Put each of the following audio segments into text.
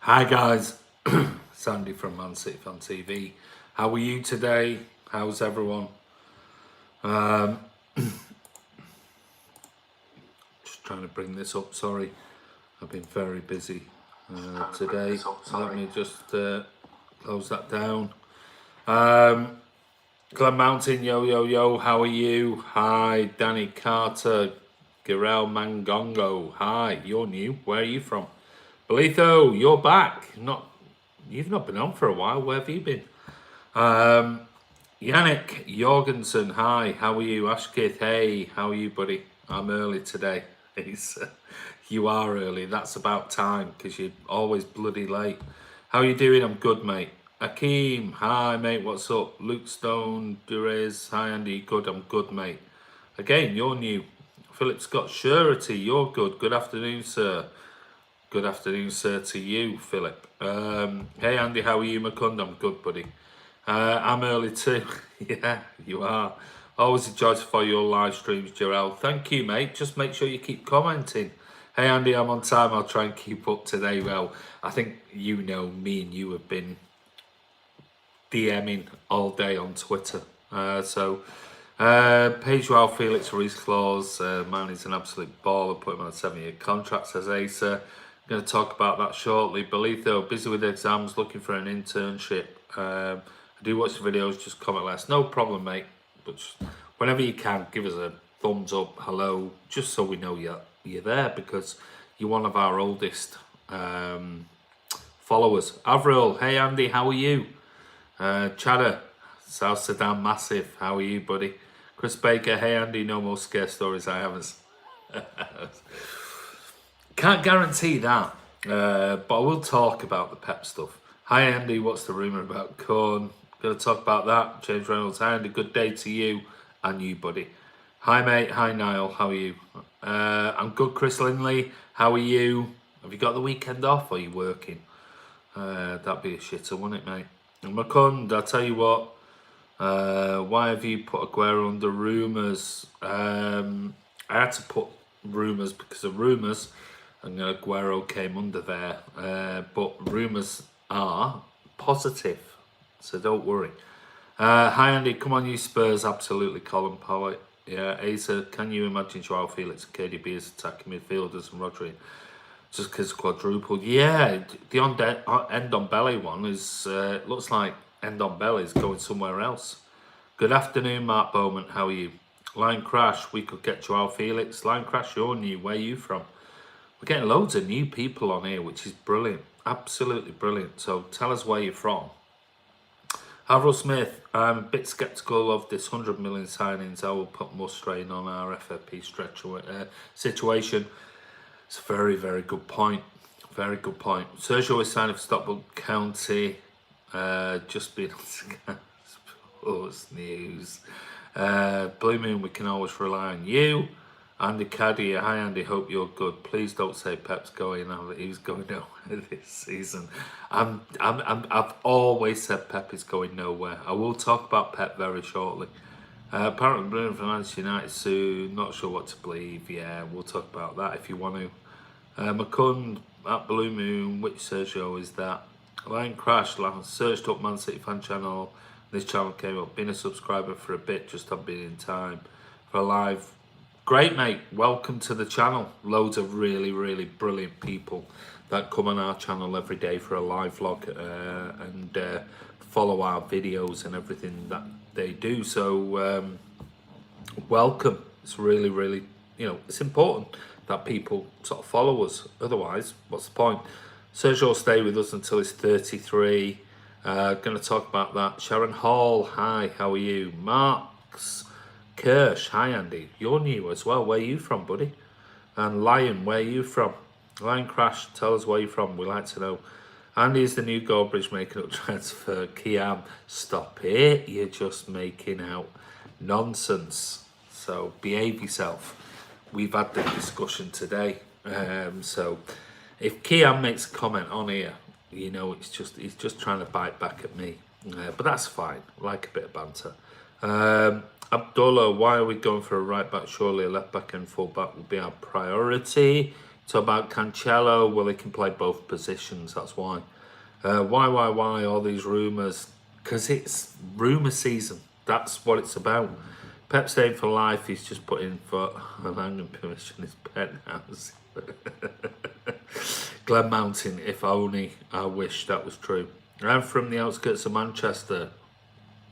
Hi guys, Sandy from Man City Fan TV. How are you today? How's everyone? Just trying to bring this up, sorry. I've been very busy today. Let me just close that down. Glen Mountain, yo, how are you? Hi, Danny Carter, Girel Mangongo. Hi, you're new. Where are you from? Belitho, you're back. You've not been on for a while. Where have you been? Yannick Jorgensen, hi, how are you? Ashkith, hey, how are you, buddy? I'm early today. You are early. That's about time because you're always bloody late. How are you doing? I'm good, mate. Akeem, hi, mate. What's up? Luke Stone, Durez, hi, Andy. Good, I'm good, mate. Again, you're new. Philip Scott Surety, you're good. Good afternoon, sir. Good afternoon, sir, to you, Philip. Hey, Andy, how are you, Macund? I'm good, buddy. I'm early too. Yeah, you are. Always a joy to follow your live streams, Gerald. Thank you, mate. Just make sure you keep commenting. Hey, Andy, I'm on time. I'll try and keep up today. Well, I think you know me and you have been DMing all day on Twitter. Page Joao Felix Reese clause. Man is an absolute baller. Put him on a 7-year contract, says Asa. Going to talk about that shortly. Belitho, busy with exams, looking for an internship. I do watch the videos, just comment less. No problem, mate. But whenever you can, give us a thumbs up, hello, just so we know you're there, because you're one of our oldest followers. Avril, hey Andy, how are you? Chadder, South Sudan Massive, how are you, buddy? Chris Baker, hey Andy, no more scare stories I haven't. Can't guarantee that, but I will talk about the Pep stuff. Hi Andy, what's the rumour about corn? Going to talk about that. James Reynolds, hi Andy, good day to you and you, buddy. Hi mate, hi Niall, how are you? I'm good, Chris Lindley, how are you? Have you got the weekend off or are you working? That'd be a shitter, wouldn't it, mate? And Macund, I'll tell you what, why have you put Aguero under rumours? I had to put rumours because of rumours, and Aguero came under there. But rumours are positive, so don't worry. Hi Andy, come on you Spurs, absolutely. Colin Powell, yeah. Asa, can you imagine Joao Felix and KDB as attacking midfielders and Rodri just because quadrupled? Yeah, the end on belly one is looks like end on belly is going somewhere else. Good afternoon, Mark Bowman, how are you? Line Crash, we could get Joao Felix. Line Crash, you're new, where are you from? We're getting loads of new people on here, which is brilliant, absolutely brilliant. So tell us where you're from. Avril Smith, I'm a bit sceptical of this 100 million signings. I will put more strain on our FFP situation. It's a very, very good point. Very good point. Sergio is signing for Stockport County. Just been on Sports News. Blue Moon, we can always rely on you. Andy Caddy, hi Andy, hope you're good. Please don't say Pep's going now that he's going nowhere this season. I've always said Pep is going nowhere. I will talk about Pep very shortly. Apparently Bruno from Manchester United soon, not sure what to believe. Yeah, we'll talk about that if you want to. Macund at Blue Moon, which Sergio is that? Line Crash, searched up Man City fan channel. This channel came up. Been a subscriber for a bit, just haven't been in time for a live. Great, mate. Welcome to the channel. Loads of really, really brilliant people that come on our channel every day for a live vlog and follow our videos and everything that they do. So welcome. It's really, really, it's important that people sort of follow us. Otherwise, what's the point? Sergio will stay with us until he's 33. Going to talk about that. Sharon Hall, hi, how are you? Marks Kirsch, hi Andy, you're new as well. Where are you from, buddy? And Lion, where are you from? Lion Crash, tell us where you're from. We like to know. Andy is the new Goldbridge making up transfer. Kiam, stop it. You're just making out nonsense. So behave yourself. We've had the discussion today. So if Kiam makes a comment on here, he's just trying to bite back at me. But that's fine. Like a bit of banter. Abdullah, why are we going for a right back? Surely a left back and full back will be our priority. So about Cancelo, well, he can play both positions, that's why. Why, all these rumours? Because it's rumour season. That's what it's about. Pep staying for life, he's just put in for an hanging permission in his penthouse. Glen Mountain, if only I wish that was true. I'm from the outskirts of Manchester.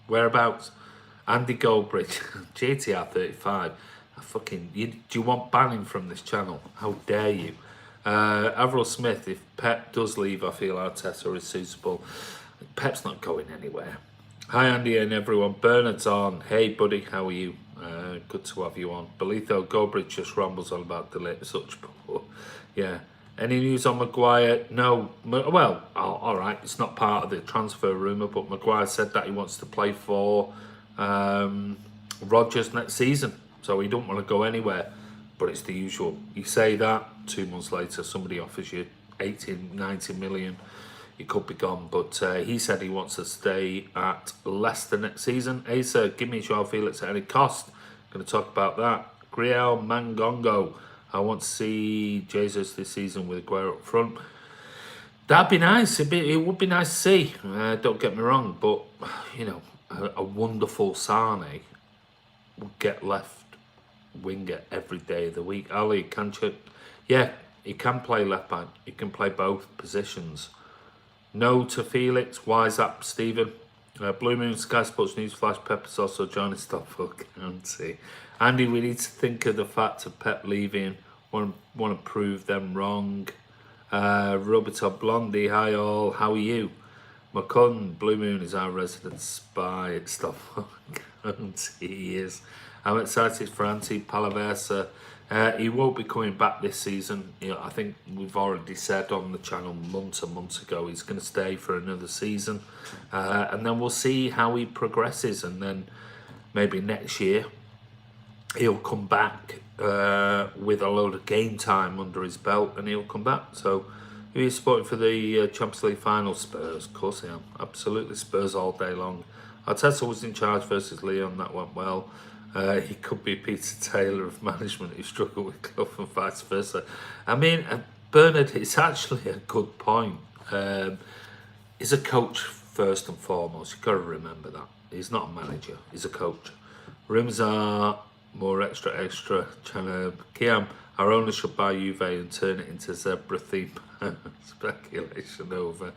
Whereabouts? Andy Goldbridge, GTR 35. Do you want banning from this channel? How dare you? Avril Smith, if Pep does leave, I feel Arteta is suitable. Pep's not going anywhere. Hi Andy and everyone. Bernard's on. Hey buddy, how are you? Good to have you on. Belitho Goldbridge just rambles on about the such. Yeah. Any news on Maguire? No. Well, all right. It's not part of the transfer rumour, but Maguire said that he wants to play for Rodgers next season. So he don't want to go anywhere. But it's the usual. You say that, 2 months later, somebody offers you 18, 90 million. You could be gone. But he said he wants to stay at Leicester next season. Asa, give me Joao Felix at any cost. Going to talk about that. Griel Mangongo. I want to see Jesus this season with Aguero up front. That'd be nice. It would be nice to see. Don't get me wrong. But, you know, a wonderful Sane would get left winger every day of the week. Ali, yeah, he can play left back. He can play both positions. No to Felix. Why is that, Stephen? Blue Moon, Sky Sports News Flash, Pepper's also joining Stockville County. Andy, we need to think of the fact of Pep leaving. Want to prove them wrong. Roberto Blondie, hi all. How are you? McCunn, Blue Moon is our resident spy at Stockville County. He is. I'm excited for Antti Palaversa. He won't be coming back this season. You know, I think we've already said on the channel months and months ago he's going to stay for another season. And then we'll see how he progresses. And then maybe next year he'll come back with a load of game time under his belt and he'll come back. So who are you supporting for the Champions League final? Spurs, of course I am. Absolutely Spurs all day long. Arteta was in charge versus Leon. That went well. He could be Peter Taylor of management who struggled with Clough and vice versa. I mean, Bernard, it's actually a good point. He's a coach first and foremost. You've got to remember that. He's not a manager. He's a coach. Rims are more extra. Kiam, our owner should buy Juve and turn it into zebra theme. Speculation over.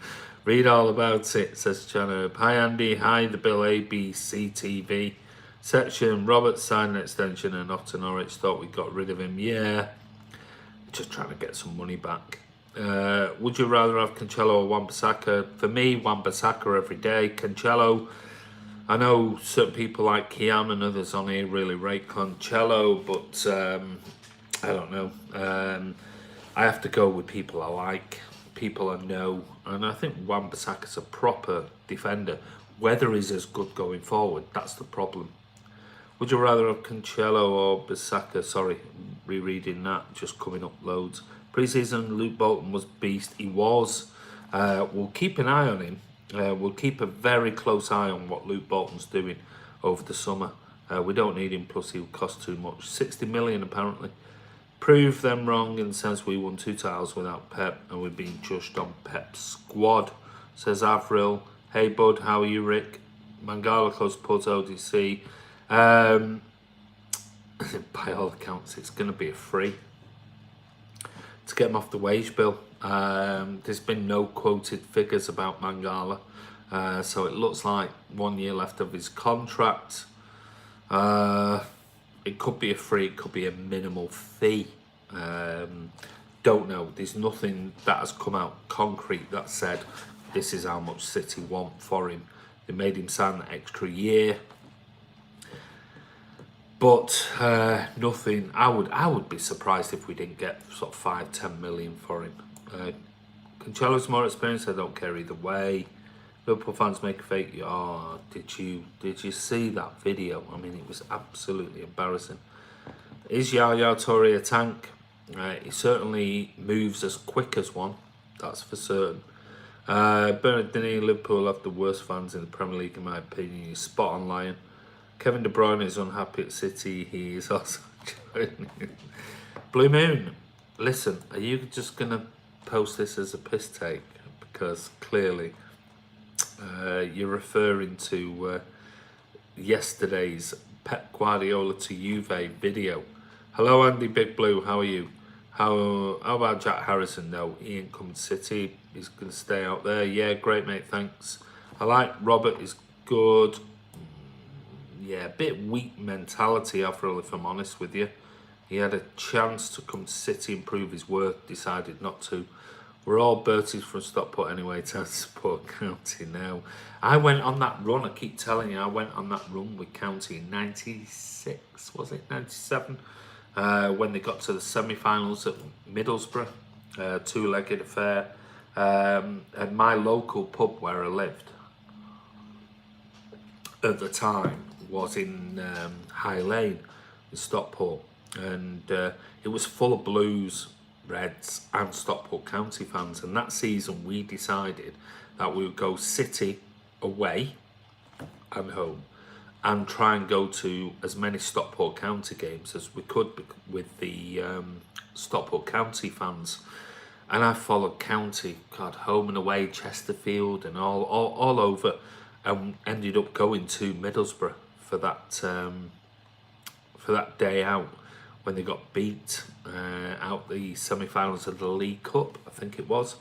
Read all about it, says Chanub. Hi Andy. Hi the Bill ABC TV. Section, Robert signed an extension and off to Norwich, thought we got rid of him. Yeah, just trying to get some money back. Would you rather have Cancelo or Wan-Bissaka? For me, Wan-Bissaka every day. Cancelo, I know certain people like Kiam and others on here really rate Cancelo, but I don't know. I have to go with people I like, people I know, and I think Wan-Bissaka's a proper defender. Whether he's as good going forward, that's the problem. Would you rather have Cancelo or Bissaka? Sorry, rereading that, just coming up loads. Pre-season, Luke Bolton was beast. He was. We'll keep an eye on him. We'll keep a very close eye on what Luke Bolton's doing over the summer. We don't need him, plus he'll cost too much. 60 million apparently. Prove them wrong in the sense we won 2 titles without Pep and we're being judged on Pep's squad, says Avril. Hey bud, how are you, Rick? Mangala close Port ODC. By all accounts, it's going to be a free to get him off the wage bill. There's been no quoted figures about Mangala, so it looks like 1 year left of his contract. It could be a free, it could be a minimal fee. Don't know. There's nothing that has come out concrete that said this is how much City want for him. They made him sign that extra year. But nothing. I would be surprised if we didn't get sort of 5-10 million for him. Cancelo's more experienced. I don't care either way. Liverpool fans make a fake. Oh, did you see that video? I mean, it was absolutely embarrassing. Is Yaya Toure a tank? He certainly moves as quick as one. That's for certain. Bernardini, Liverpool have the worst fans in the Premier League, in my opinion. He's spot on, Lion. Kevin De Bruyne is unhappy at City. He is also joining. Blue Moon. listen, are you just going to post this as a piss take? Because clearly you're referring to yesterday's Pep Guardiola to Juve video. Hello, Andy Big Blue. How are you? How about Jack Harrison? No, he ain't coming to City. He's going to stay out there. Yeah, great, mate. Thanks. I like Robert. Is good. Yeah, a bit weak mentality, Avril, if I'm honest with you. He had a chance to come to City and prove his worth, decided not to. We're all Berties from Stockport anyway, to support County now. I went on that run, I keep telling you, I went on that run with County in 96, was it, 97? When they got to the semi-finals at Middlesbrough, two-legged affair. And my local pub where I lived at the time was in High Lane in Stockport. And it was full of Blues, Reds and Stockport County fans, and that season we decided that we would go City away and home and try and go to as many Stockport County games as we could with the Stockport County fans. And I followed County, God, home and away, Chesterfield and all over, and ended up going to Middlesbrough for that day out when they got beat out the semi-finals of the League Cup, I think it was.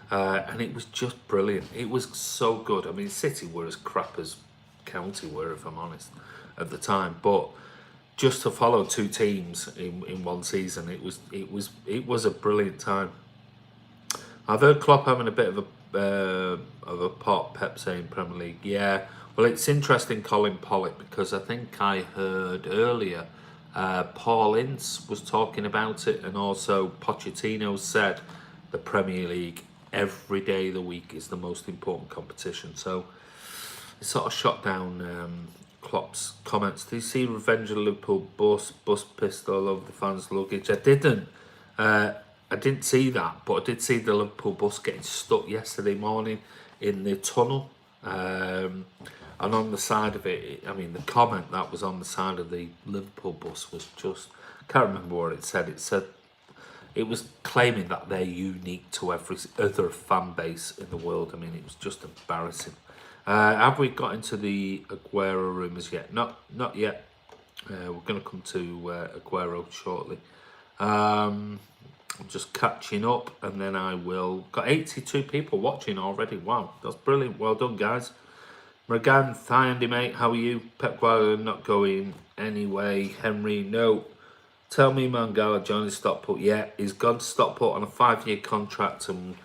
And it was just brilliant. It was so good. I mean, City were as crap as County were, if I'm honest, at the time. But just to follow two teams in one season, it was a brilliant time. I've heard Klopp having a bit of a pop, Pep saying Premier League. Yeah, well, it's interesting, Colin Pollock, because I think I heard earlier Paul Ince was talking about it, and also Pochettino said the Premier League every day of the week is the most important competition. So it sort of shot down Klopp's comments. Did you see Revenge of Liverpool bus pissed all over the fans' luggage? I didn't see that, but I did see the Liverpool bus getting stuck yesterday morning in the tunnel. And on the side of it, I mean, the comment that was on the side of the Liverpool bus was just, I can't remember what it said. It said, it was claiming that they're unique to every other fan base in the world. I mean, it was just embarrassing. Have we got into the Aguero rumours yet? Not yet. We're going to come to Aguero shortly. I'm just catching up, and then I will. Got 82 people watching already. Wow, that's brilliant. Well done, guys. Regan, Andy, mate, how are you? Pep Guardiola not going anyway. Henry, no. Tell me Mangala joining Stockport. Yeah, he's gone to Stockport on a 5-year contract and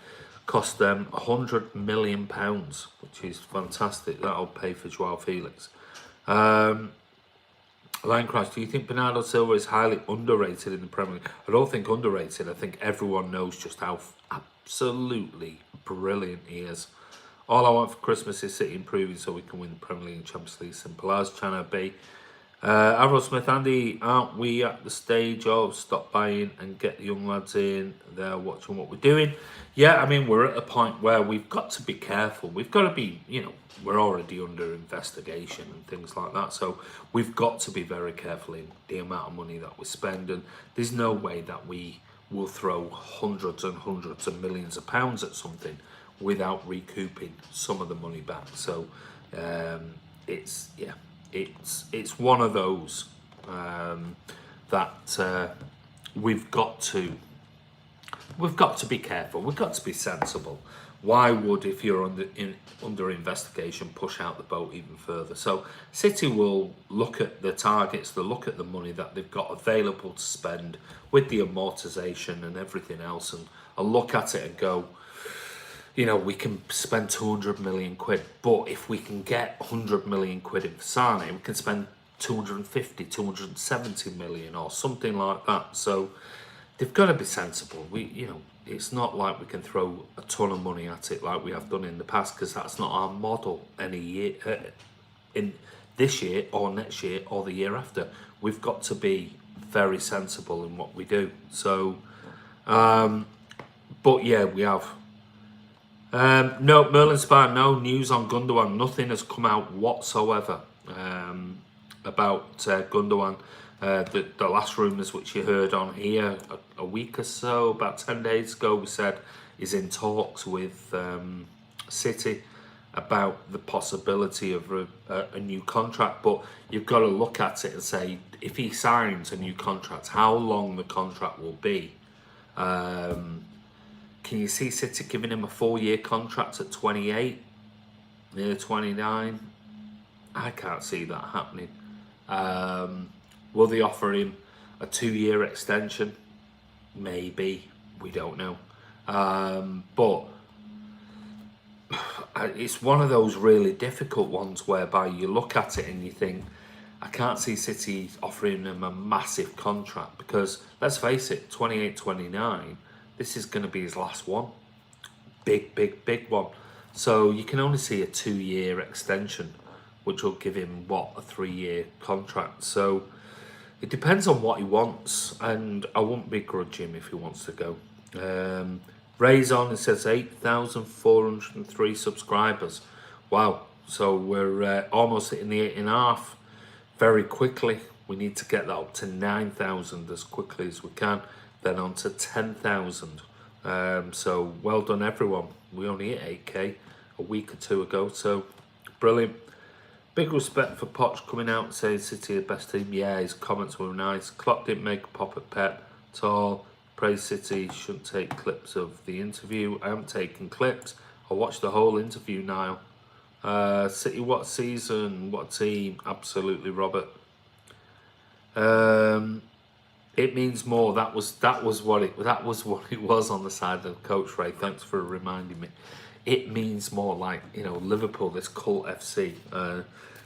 cost them £100 million, which is fantastic. That'll pay for Joao Felix. Line Crash, do you think Bernardo Silva is highly underrated in the Premier League? I don't think underrated. I think everyone knows just how absolutely brilliant he is. All I want for Christmas is City improving so we can win the Premier League and Champions League. Simple as. Trying to be. Avril Smith, Andy, aren't we at the stage of stop buying and get the young lads in there watching what we're doing? Yeah, I mean, we're at a point where we've got to be careful. We've got to be, we're already under investigation and things like that. So we've got to be very careful in the amount of money that we spend. And there's no way that we will throw hundreds and hundreds of millions of pounds at something without recouping some of the money back. So it's one of those that we've got to be careful. We've got to be sensible. Why would, if you're under investigation, push out the boat even further? So City will look at the targets, they'll look at the money that they've got available to spend with the amortization and everything else, and I'll look at it and go, we can spend 200 million quid, but if we can get 100 million quid in Sane, we can spend 250, 270 million or something like that. So they've got to be sensible. It's not like we can throw a ton of money at it like we have done in the past, because that's not our model any year, in this year or next year or the year after. We've got to be very sensible in what we do. So, but yeah, we have. No, Merlin Spire, no news on Gundogan. Nothing has come out whatsoever about Gundogan. The last rumours which you heard on here a week or so, about 10 days ago, we said is in talks with City about the possibility of a new contract. But you've got to look at it and say, if he signs a new contract, how long the contract will be. Can you see City giving him a 4-year contract at 28, near 29? I can't see that happening. Will they offer him a 2-year extension? Maybe. We don't know. But it's one of those really difficult ones whereby you look at it and you think, I can't see City offering him a massive contract because, let's face it, 28, 29, this is going to be his last one. Big one. So you can only see a 2-year extension, which will give him, what, a 3-year contract. So it depends on what he wants, and I wouldn't begrudge him if he wants to go. Ray's on, it says 8,403 subscribers. Wow. So we're almost hitting the 8.5 very quickly. We need to get that up to 9,000 as quickly as we can, then on to 10,000. So well done, everyone. We only hit 8K a week or two ago, so brilliant. Big respect for Poch coming out and saying City are the best team. Yeah, his comments were nice. Klopp didn't make a pop at Pep at all. Praise City, shouldn't take clips of the interview. I haven't taken clips. I watched the whole interview, Niall. City, what season, what team? Absolutely, Robert. It means more. That was what it was on the side of Coach Ray. Thanks for reminding me. It means more, like, you know, Liverpool, this cult FC.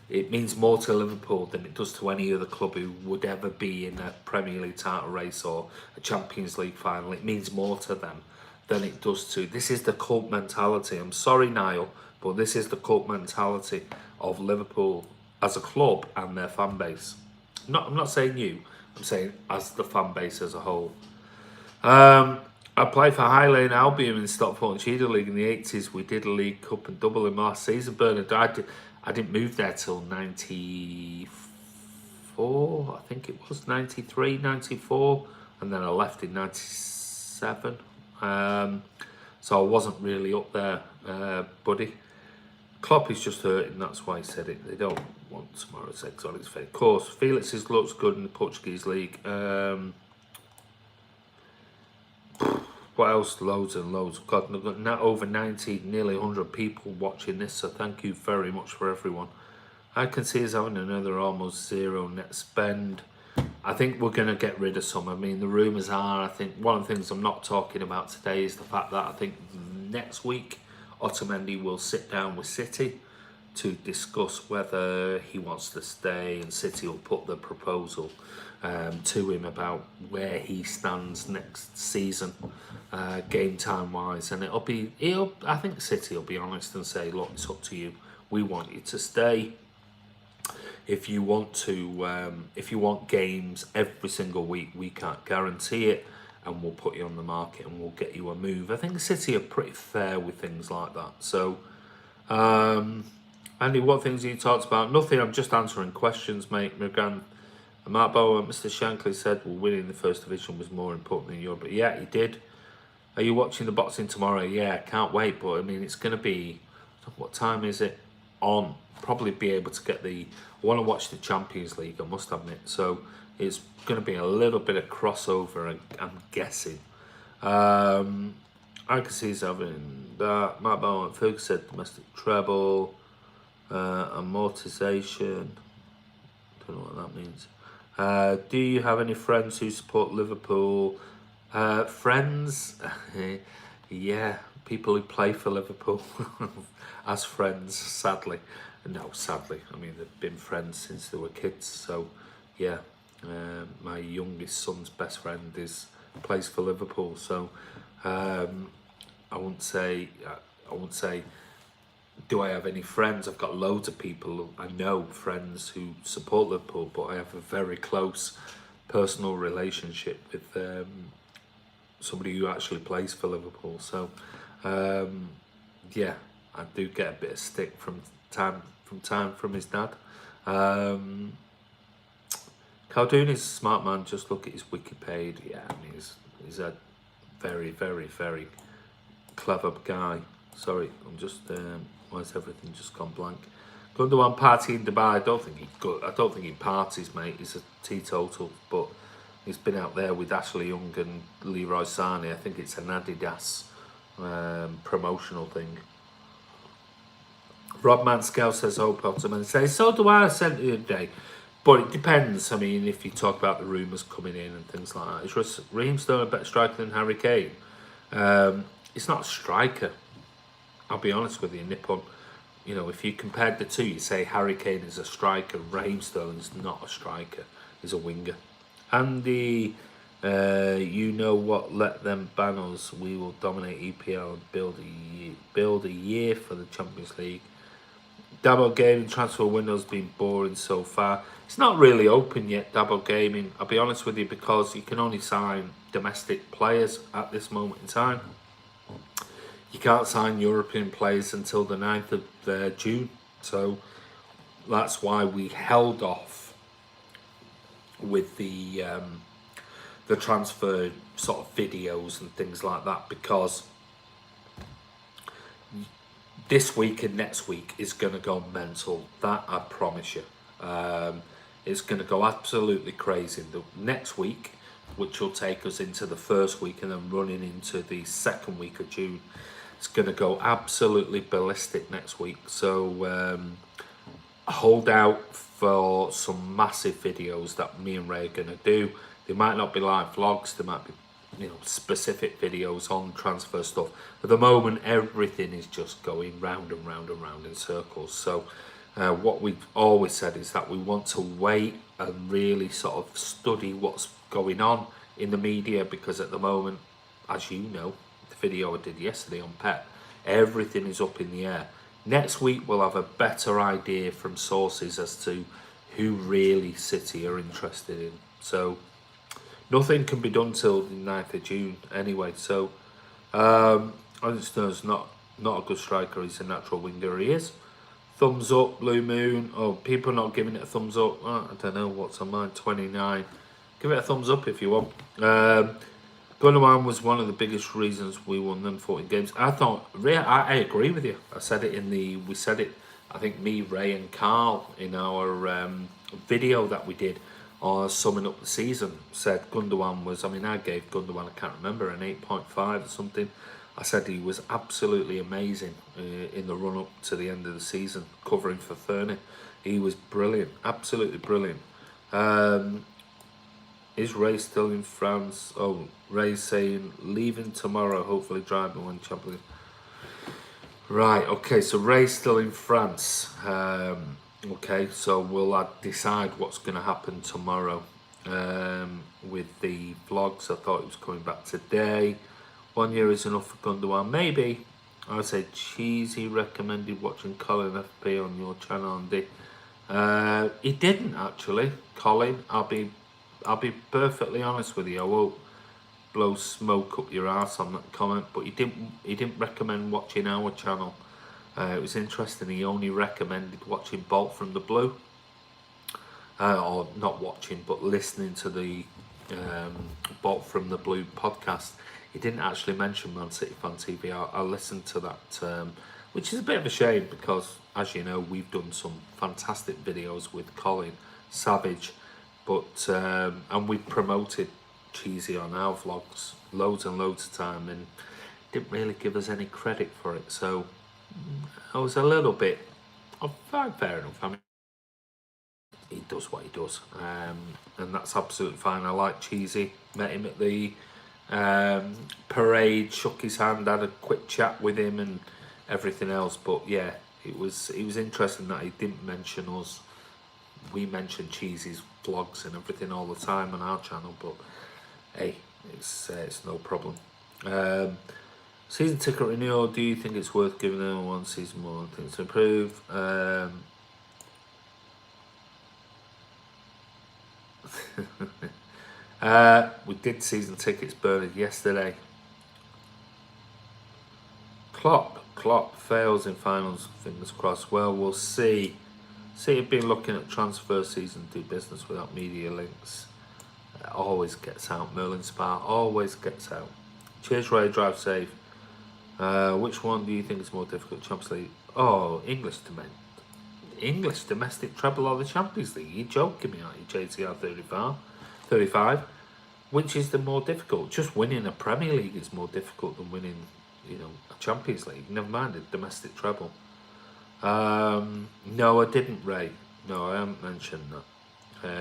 It means more to Liverpool than it does to any other club who would ever be in a Premier League title race or a Champions League final. It means more to them than it does to... This is the cult mentality. I'm sorry, Niall, but this is the cult mentality of Liverpool as a club and their fan base. I'm not saying you. I'm saying as the fan base as a whole. I played for High Lane Albion in Stockport Cheetah League in the 80s. We did a League Cup and double in last season. Bernardo, I didn't move there till 94, I think it was, 93, 94. And then I left in 97. So I wasn't really up there, buddy. Klopp is just hurting, that's why he said it. They don't want tomorrow's eggs on his face. Of course, Felix looks good in the Portuguese league. What else? Loads and loads. God, I've got now over 90, nearly 100 people watching this, so thank you very much for everyone. I can see us having another almost zero net spend. I think we're going to get rid of some. I mean, the rumours are, I think one of the things I'm not talking about today is the fact that I think next week Otamendi will sit down with City to discuss whether he wants to stay, and City will put the proposal to him about where he stands next season, game time wise, and I think City will be honest and say, look, it's up to you. We want you to stay. If you want games every single week, we can't guarantee it, and we'll put you on the market and we'll get you a move. I think City are pretty fair with things like that. So, Andy, what things have you talked about? Nothing, I'm just answering questions, mate. Mark Bowen, Mr. Shankly said, well, winning the first division was more important than Europe. But yeah, he did. Are you watching the boxing tomorrow? Yeah, can't wait. But I mean, it's going to be, what time is it on? Probably be able to get I want to watch the Champions League, I must admit. So it's going to be a little bit of crossover, I'm guessing. I can see us having that. Mark Bowen, Felix said domestic treble, amortization. Don't know what that means. Do you have any friends who support Liverpool? Friends? Yeah, people who play for Liverpool as friends, sadly. No, sadly. I mean, they've been friends since they were kids. So, yeah, my youngest son's best friend plays for Liverpool. So, I wouldn't say. Do I have any friends? I've got loads of people. I know friends who support Liverpool, but I have a very close personal relationship with somebody who actually plays for Liverpool. So, yeah, I do get a bit of stick from time from his dad. Caldoon is a smart man. Just look at his Wikipedia. Yeah, I mean, he's a very, very, very clever guy. Sorry, I'm just why is everything just gone blank? Gundogan party in Dubai. I don't think he parties, mate. He's a teetotal, but he's been out there with Ashley Young and Leroy Sane. I think it's an Adidas promotional thing. Rob Manscale says, "Hope Ottoman." Says, "So do I." Sent you today, but it depends. I mean, if you talk about the rumours coming in and things like that, is Raheem Sterling a better striker than Harry Kane? He's not a striker. I'll be honest with you, Nippon. You know, if you compared the two, you say Harry Kane is a striker, Raheem Sterling's not a striker, he's a winger. Andy, you know what, let them ban us, we will dominate EPL and build a year for the Champions League. Double gaming transfer window's been boring so far. It's not really open yet, double gaming, I'll be honest with you, because you can only sign domestic players at this moment in time. You can't sign European players until the 9th of June. So that's why we held off with the transfer sort of videos and things like that, because this week and next week is going to go mental. That I promise you. It's going to go absolutely crazy. The next week, which will take us into the first week and then running into the second week of June, it's going to go absolutely ballistic next week. So hold out for some massive videos that me and Ray are going to do. They might not be live vlogs. They might be, you know, specific videos on transfer stuff. At the moment, everything is just going round and round and round in circles. So what we've always said is that we want to wait and really sort of study what's going on in the media, because at the moment, as you know, video I did yesterday on Pep, everything is up in the air. Next week we'll have a better idea from sources as to who really City are interested in. So nothing can be done till the 9th of June anyway. So Anderson's not a good striker, he's a natural winger. He is. Thumbs up, Blue Moon. Oh, people not giving it a thumbs up. I don't know what's on mine. 29. Give it a thumbs up if you want. Gundogan was one of the biggest reasons we won them 14 games. I thought, Ray, I agree with you. I said it we said it, I think me, Ray and Carl in our video that we did summing up the season, said Gundogan was, I mean, I gave Gundogan, I can't remember, an 8.5 or something. I said he was absolutely amazing in the run up to the end of the season, covering for Fernie. He was brilliant, absolutely brilliant. Is Ray still in France? Oh, Ray's saying leaving tomorrow, hopefully driving one Champions. Right, okay, so Ray's still in France. Okay, so we'll decide what's going to happen tomorrow with the vlogs. I thought it was coming back today. 1 year is enough for Gundogan, maybe. I say Cheesy recommended watching Colin FP on your channel, Andy. He didn't actually, Colin. I'll be perfectly honest with you. I won't blow smoke up your ass on that comment, but he didn't recommend watching our channel. It was interesting. He only recommended watching Bolt from the Blue, or not watching, but listening to the Bolt from the Blue podcast. He didn't actually mention Man City Fan TV. I listened to that, which is a bit of a shame because, as you know, we've done some fantastic videos with Colin Savage. But and we promoted Cheesy on our vlogs loads and loads of time, and didn't really give us any credit for it. So I was a little bit, fair enough. I mean, he does what he does, and that's absolutely fine. I like Cheesy. Met him at the parade, shook his hand, had a quick chat with him, and everything else. But yeah, it was interesting that he didn't mention us. We mention Cheesy's vlogs and everything all the time on our channel, but hey, it's no problem. Season ticket renewal, do you think it's worth giving them one season more things to improve? We did season tickets, Bernard, yesterday. Klopp fails in finals, fingers crossed. Well, we'll see. City have been looking at transfer season, do business without media links. Always gets out. Merlin Spa always gets out. Cheers, Ray. Drive safe. Which one do you think is more difficult? Champions League? Oh, English domestic treble or the Champions League? You're joking me, aren't you? JTR 35. Which is the more difficult? Just winning a Premier League is more difficult than winning, a Champions League. Never mind a domestic treble. No, I didn't, Ray. No, I haven't mentioned that.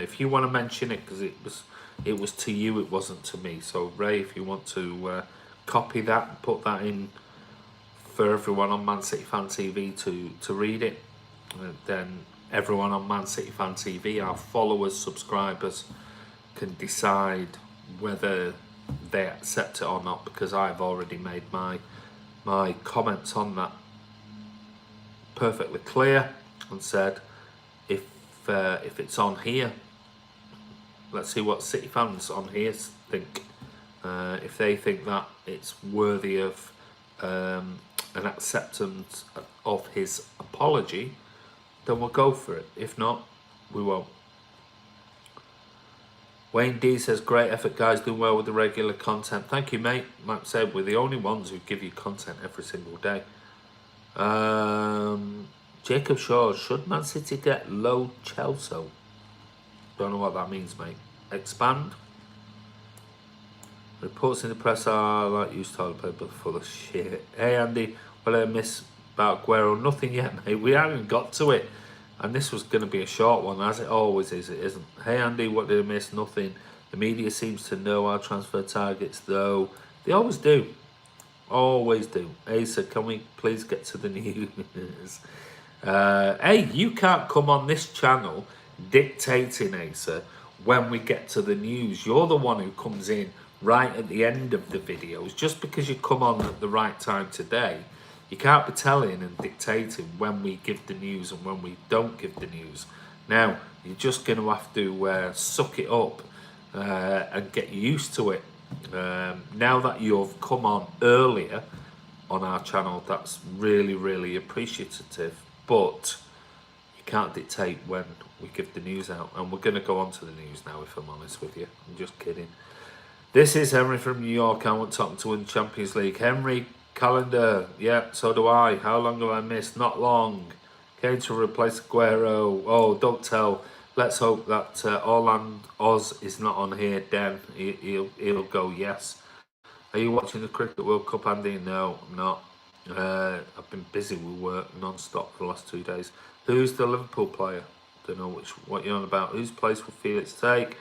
If you want to mention it, because it was to you, it wasn't to me. So, Ray, if you want to copy that and put that in for everyone on Man City Fan TV to read it, then everyone on Man City Fan TV, our followers, subscribers, can decide whether they accept it or not, because I've already made my comments on that perfectly clear and said if it's on here, let's see what City fans on here think. If they think that it's worthy of an acceptance of his apology, then we'll go for it. If not, we won't. Wayne D says, great effort, guys, doing well with the regular content. Thank you, mate. Matt said, we're the only ones who give you content every single day. Jacob Shaw, should Man City get Lo Celso? Don't know what that means, mate. Expand. Reports in the press are like used toilet paper full of shit. Hey, Andy, what did I miss about Aguero? Nothing yet, mate. We haven't got to it. And this was going to be a short one, as it always is. It isn't. Hey, Andy, what did I miss? Nothing. The media seems to know our transfer targets, though. They always do. Always do. Asa, can we please get to the news? Hey, you can't come on this channel dictating, Asa, when we get to the news. You're the one who comes in right at the end of the videos. Just because you come on at the right time today, you can't be telling and dictating when we give the news and when we don't give the news. Now, you're just going to have to suck it up and get used to it. Now that you've come on earlier on our channel, that's really, really appreciative. But you can't dictate when we give the news out. And we're going to go on to the news now, if I'm honest with you. I'm just kidding. This is Henry from New York. I want Tottenham to win Champions League. Henry, calendar, yeah, so do I. How long have I missed? Not long. Kane to replace Aguero. Oh, don't tell. Let's hope that Orland Oz is not on here. Then he'll go yes. Are you watching the Cricket World Cup, Andy? No, I'm not. I've been busy with work non-stop for the last 2 days. Who's the Liverpool player? Don't know what you're on about. Whose place will Felix take?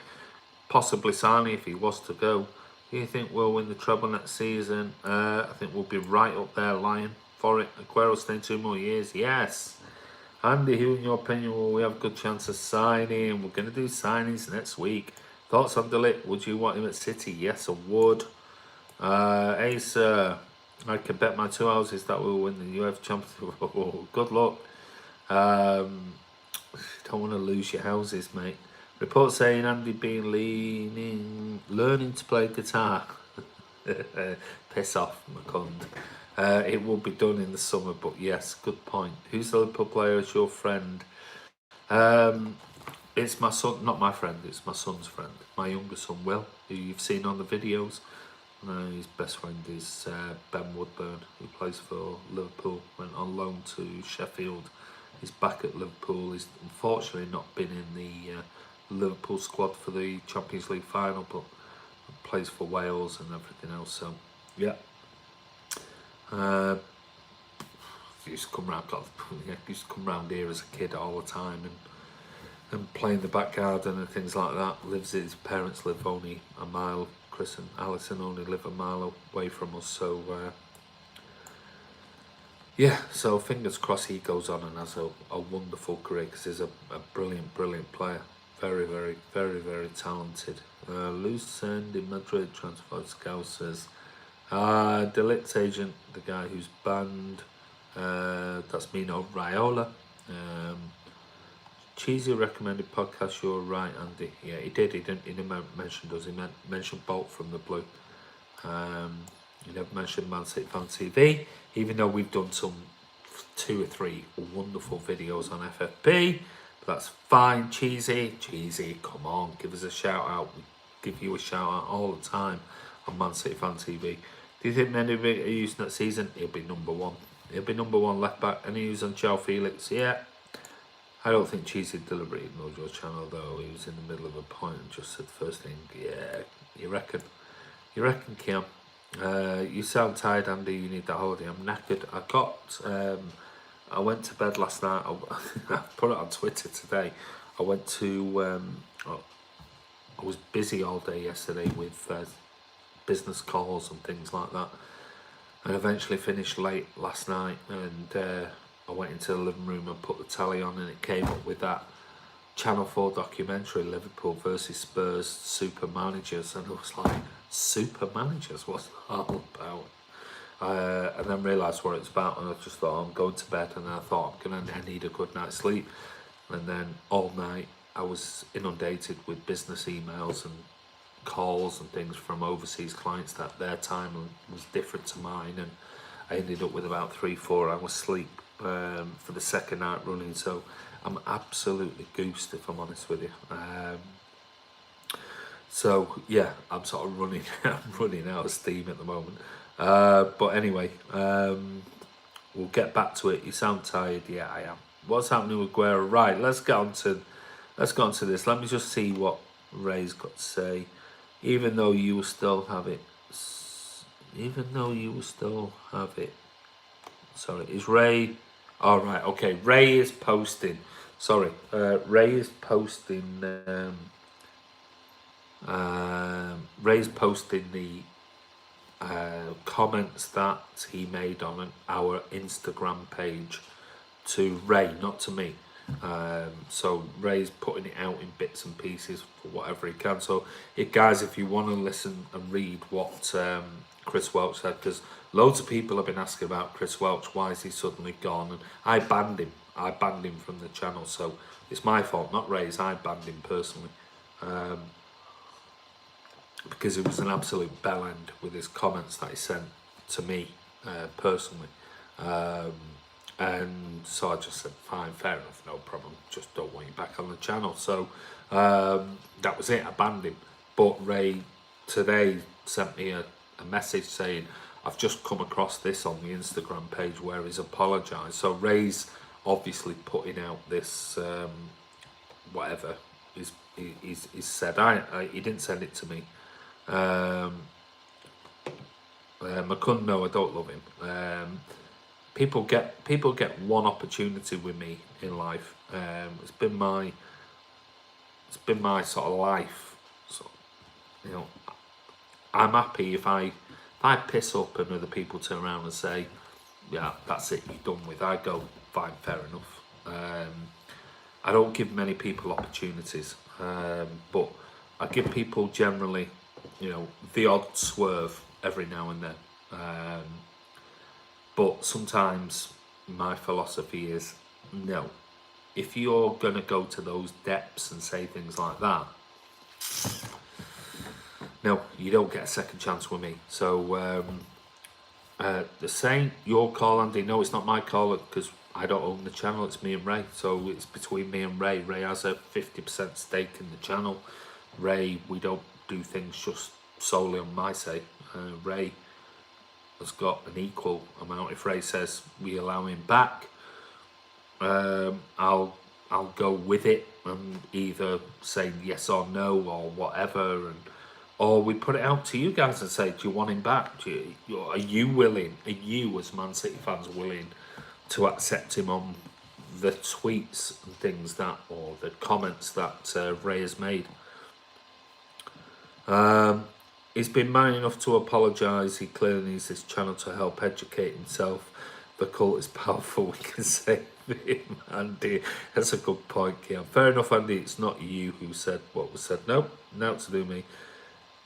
Possibly Sane if he was to go. Do you think we'll win the treble next season? I think we'll be right up there lying for it. Aguero staying 2 more years. Yes. Andy, who in your opinion will we have a good chance of signing? We're going to do signings next week. Thoughts on De Ligt? Would you want him at City? Yes, I would. Ace, I can bet my 2 houses that we'll win the UEFA Champions League. Good luck. Don't want to lose your houses, mate. Report saying Andy been learning to play guitar. Piss off, McCund. It will be done in the summer, but yes, good point. Who's the Liverpool player as your friend? It's my son, not my friend, it's my son's friend. My younger son, Will, who you've seen on the videos. His best friend is Ben Woodburn, who plays for Liverpool, went on loan to Sheffield. He's back at Liverpool. He's unfortunately not been in the Liverpool squad for the Champions League final, but plays for Wales and everything else. So yeah, used to come round here as a kid all the time and play in the back garden and things like that. His parents live only a mile. Chris and Alison only live a mile away from us, so yeah, so fingers crossed he goes on and has a wonderful career, because he's a brilliant player. Very, very, very, very talented. Loose end in Madrid, transferred Scousers. De Ligt's agent, the guy who's banned, that's Mino Raiola. Cheesy recommended podcast, you're right, Andy. Yeah, he did. He didn't mention us. He mentioned Bolt from the Blue. He never mentioned Man City Fan TV, even though we've done some 2 or 3 wonderful videos on FFP. That's fine. Cheesy, come on, give us a shout out. We give you a shout out all the time on Man City Fan TV. Do you think many of it are used next season? He'll be number one. He'll be number one left back. Any news on João Felix? Yeah. I don't think Cheesy deliberately ignored your channel though. He was in the middle of a point and just said the first thing. Yeah, you reckon? You reckon, Kim? You sound tired, Andy. You need that holiday. I'm knackered. I went to bed last night. I put it on Twitter today. I went to. I was busy all day yesterday with business calls and things like that, and eventually finished late last night. And I went into the living room and put the telly on, and it came up with that Channel 4 documentary, Liverpool versus Spurs Super Managers, and I was like, Super Managers? What's that all about? And then realised what it's about, and I just thought, I'm going to bed, and I thought I need a good night's sleep. And then all night I was inundated with business emails and calls and things from overseas clients that their time was different to mine, and I ended up with about 3-4 hours sleep for the second night running. So I'm absolutely goosed, if I'm honest with you. So yeah, I'm sort of running out of steam at the moment. But anyway, we'll get back to it. You sound tired. Yeah, I am. What's happening with Aguero? Right, let's get on to this. Let me just see what Ray's got to say. Even though you will still have it. Sorry, is Ray? All right, okay. Ray is posting. Sorry, Ray is posting. Ray's posting the comments that he made on our Instagram page to Ray, not to me. So Ray's putting it out in bits and pieces for whatever he can. So guys, if you want to listen and read what Chris Welch said, because loads of people have been asking about Chris Welch, why is he suddenly gone? And I banned him from the channel, so it's my fault, not Ray's. I banned him personally. Because it was an absolute bell end with his comments that he sent to me personally. And so I just said, fine, fair enough, no problem, just don't want you back on the channel. So that was it, I banned him. But Ray today sent me a message saying, I've just come across this on the Instagram page where he's apologised. So Ray's obviously putting out this, whatever he's said. He didn't send it to me. I couldn't know, I don't love him. People get one opportunity with me in life. It's been my sort of life. So, you know, I'm happy if I piss up and other people turn around and say, yeah, that's it, you're done with. I go, fine, fair enough. I don't give many people opportunities, but I give people generally, you know, the odd swerve every now and then. But sometimes my philosophy is, no, if you're going to go to those depths and say things like that, no, you don't get a second chance with me. So the same, your call, Andy. No, it's not my call because I don't own the channel. It's me and Ray. So it's between me and Ray. Ray has a 50% stake in the channel. Ray, we don't do things just solely on my say. Ray has got an equal amount. If Ray says we allow him back, I'll go with it and either say yes or no or whatever, or we put it out to you guys and say, do you want him back? Are you willing? Are you as Man City fans willing to accept him on the tweets and things that, or the comments that Ray has made? He's been man enough to apologise. He clearly needs this channel to help educate himself. The cult is powerful, we can say him, Andy. That's a good point, Kean. Fair enough, Andy. It's not you who said what was said. Nope, now to do me.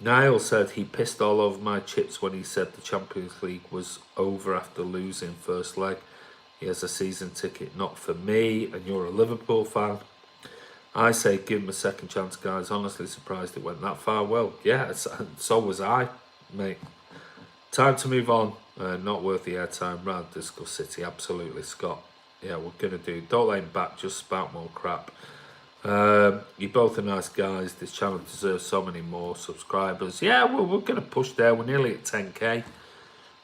Niall said he pissed all over my chips when he said the Champions League was over after losing first leg. He has a season ticket, not for me, and you're a Liverpool fan. I say give him a second chance, guys. Honestly surprised it went that far. Well, yeah, so was I, mate. Time to move on. Not worth the airtime. Rather discuss City. Absolutely, Scott. Yeah, we're gonna do. Don't lay back, just spout more crap. You both are nice guys. This channel deserves so many more subscribers. Yeah, well, we're gonna push there. We're nearly at 10k.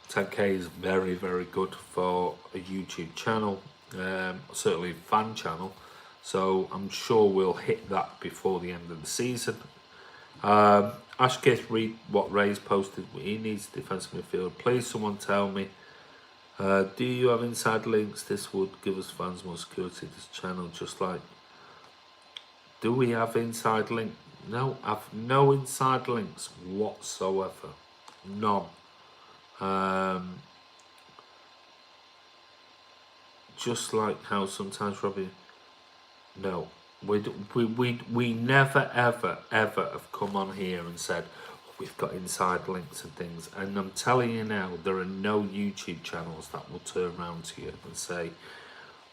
10k is very, very good for a YouTube channel, certainly a fan channel. So I'm sure we'll hit that before the end of the season. Ashkith, read what Ray's posted. He needs defensive midfield. Please, someone tell me. Do you have inside links? This would give us fans more security. This channel, just like. Do we have inside link? No, I've no inside links whatsoever. None. Just like how sometimes Robbie. No, we never ever have come on here and said we've got inside links and things. And I'm telling you now, there are no YouTube channels that will turn around to you and say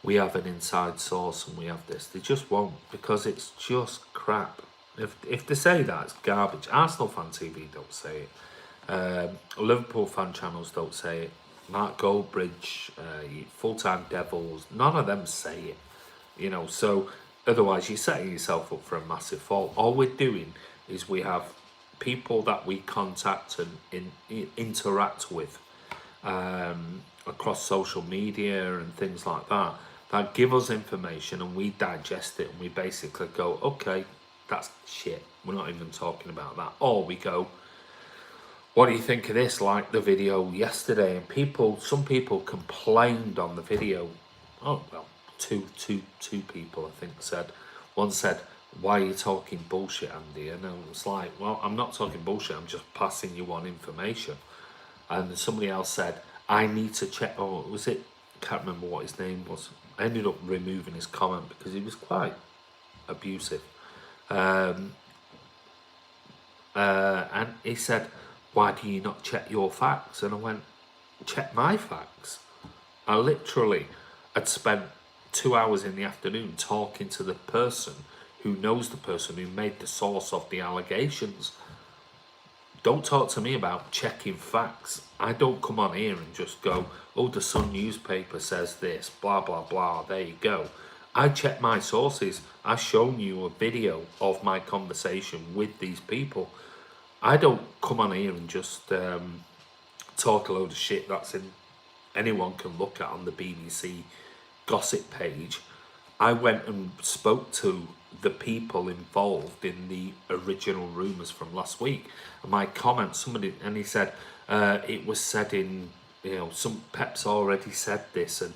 we have an inside source and we have this. They just won't, because it's just crap. If they say that, it's garbage. Arsenal Fan TV don't say it. Liverpool fan channels don't say it. Mark Goldbridge, Full-Time Devils, none of them say it. You know, so otherwise you're setting yourself up for a massive fall. All we're doing is we have people that we contact and interact with across social media and things like that, that give us information, and we digest it and we basically go, okay, that's shit, we're not even talking about that. Or we go, what do you think of this? Like the video yesterday, and some people complained on the video. Oh well, two people I think said. One said, why are you talking bullshit, Andy? And I was like, well, I'm not talking bullshit, I'm just passing you on information. And somebody else said, I need to check. Oh, was it? Can't remember what his name was. I ended up removing his comment because he was quite abusive. And he said, why do you not check your facts? And I went, check my facts. I literally had spent 2 hours in the afternoon talking to the person who knows the person who made the source of the allegations. Don't talk to me about checking facts. I don't come on here and just go, oh, the Sun newspaper says this, blah, blah, blah, there you go. I check my sources. I've shown you a video of my conversation with these people. I don't come on here and just talk a load of shit that's in anyone can look at on the BBC gossip page. I went and spoke to the people involved in the original rumours from last week. And my comment, somebody, and he said, it was said in, you know, some Pep's already said this. And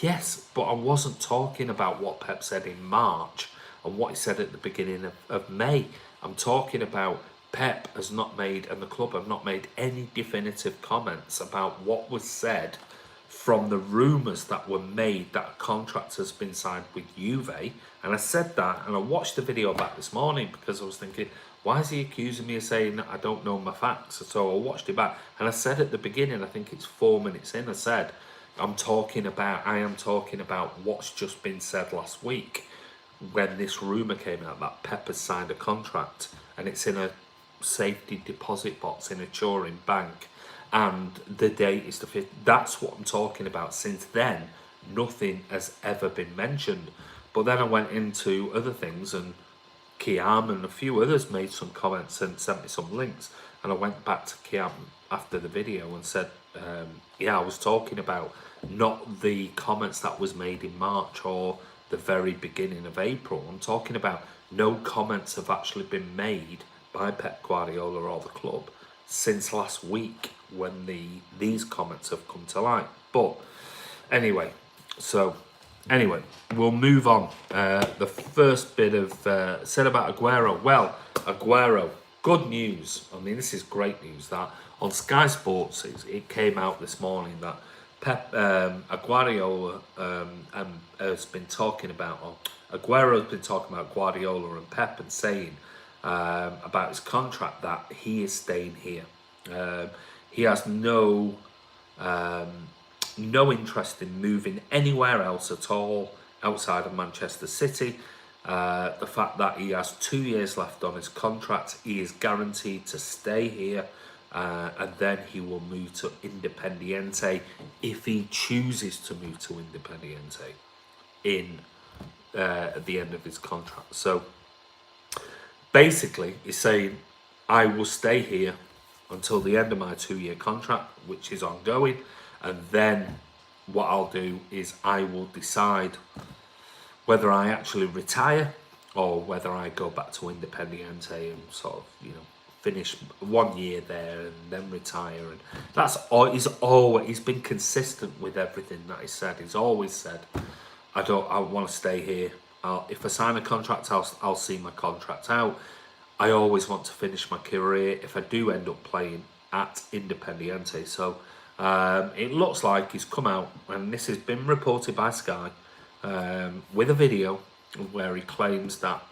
yes, but I wasn't talking about what Pep said in March and what he said at the beginning of May. I'm talking about Pep has not made, and the club have not made any definitive comments about what was said from the rumours that were made that a contract has been signed with Juve. And I said that, and I watched the video back this morning because I was thinking, why is he accusing me of saying that I don't know my facts? So I watched it back, and I said at the beginning, I think it's 4 minutes in, I said, I am talking about what's just been said last week when this rumour came out that Pep has signed a contract and it's in a safety deposit box in a Turin bank, and the date is the 5th. That's what I'm talking about. Since then, nothing has ever been mentioned. But then I went into other things, and Kiam and a few others made some comments and sent me some links, and I went back to Kiam after the video and said, yeah, I was talking about not the comments that was made in March or the very beginning of April. I'm talking about no comments have actually been made by Pep Guardiola or the club since last week when these comments have come to light. But anyway, we'll move on. The first bit of said about Aguero. Well, Aguero, good news. I mean, this is great news that on Sky Sports it came out this morning that Pep Guardiola has been talking about, or Aguero has been talking about Guardiola and Pep and saying about his contract that he is staying here. He has no interest in moving anywhere else at all outside of Manchester City. The fact that he has 2 years left on his contract, he is guaranteed to stay here. and then he will move to Independiente if he chooses to move to Independiente at the end of his contract. So basically, he's saying, I will stay here until the end of my 2-year contract, which is ongoing, and then what I'll do is I will decide whether I actually retire or whether I go back to Independiente and sort of, finish 1 year there and then retire. And that's all. He's been consistent with everything that he said. He's always said, I want to stay here. If I sign a contract, I'll see my contract out. I always want to finish my career if I do end up playing at Independiente. So it looks like he's come out, and this has been reported by Sky, with a video where he claims that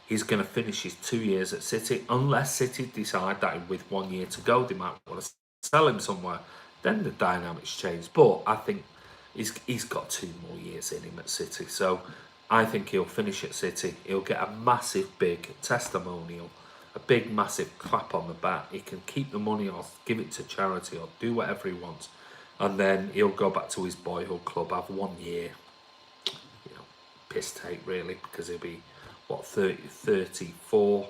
he's going to finish his 2 years at City, unless City decide that with 1 year to go, they might want to sell him somewhere. Then the dynamics change. But I think he's got 2 more years in him at City. So I think he'll finish at City. He'll get a massive, big testimonial, a big, massive clap on the back. He can keep the money or give it to charity or do whatever he wants. And then he'll go back to his boyhood club, have 1 year, piss take really, because he'll be, 34,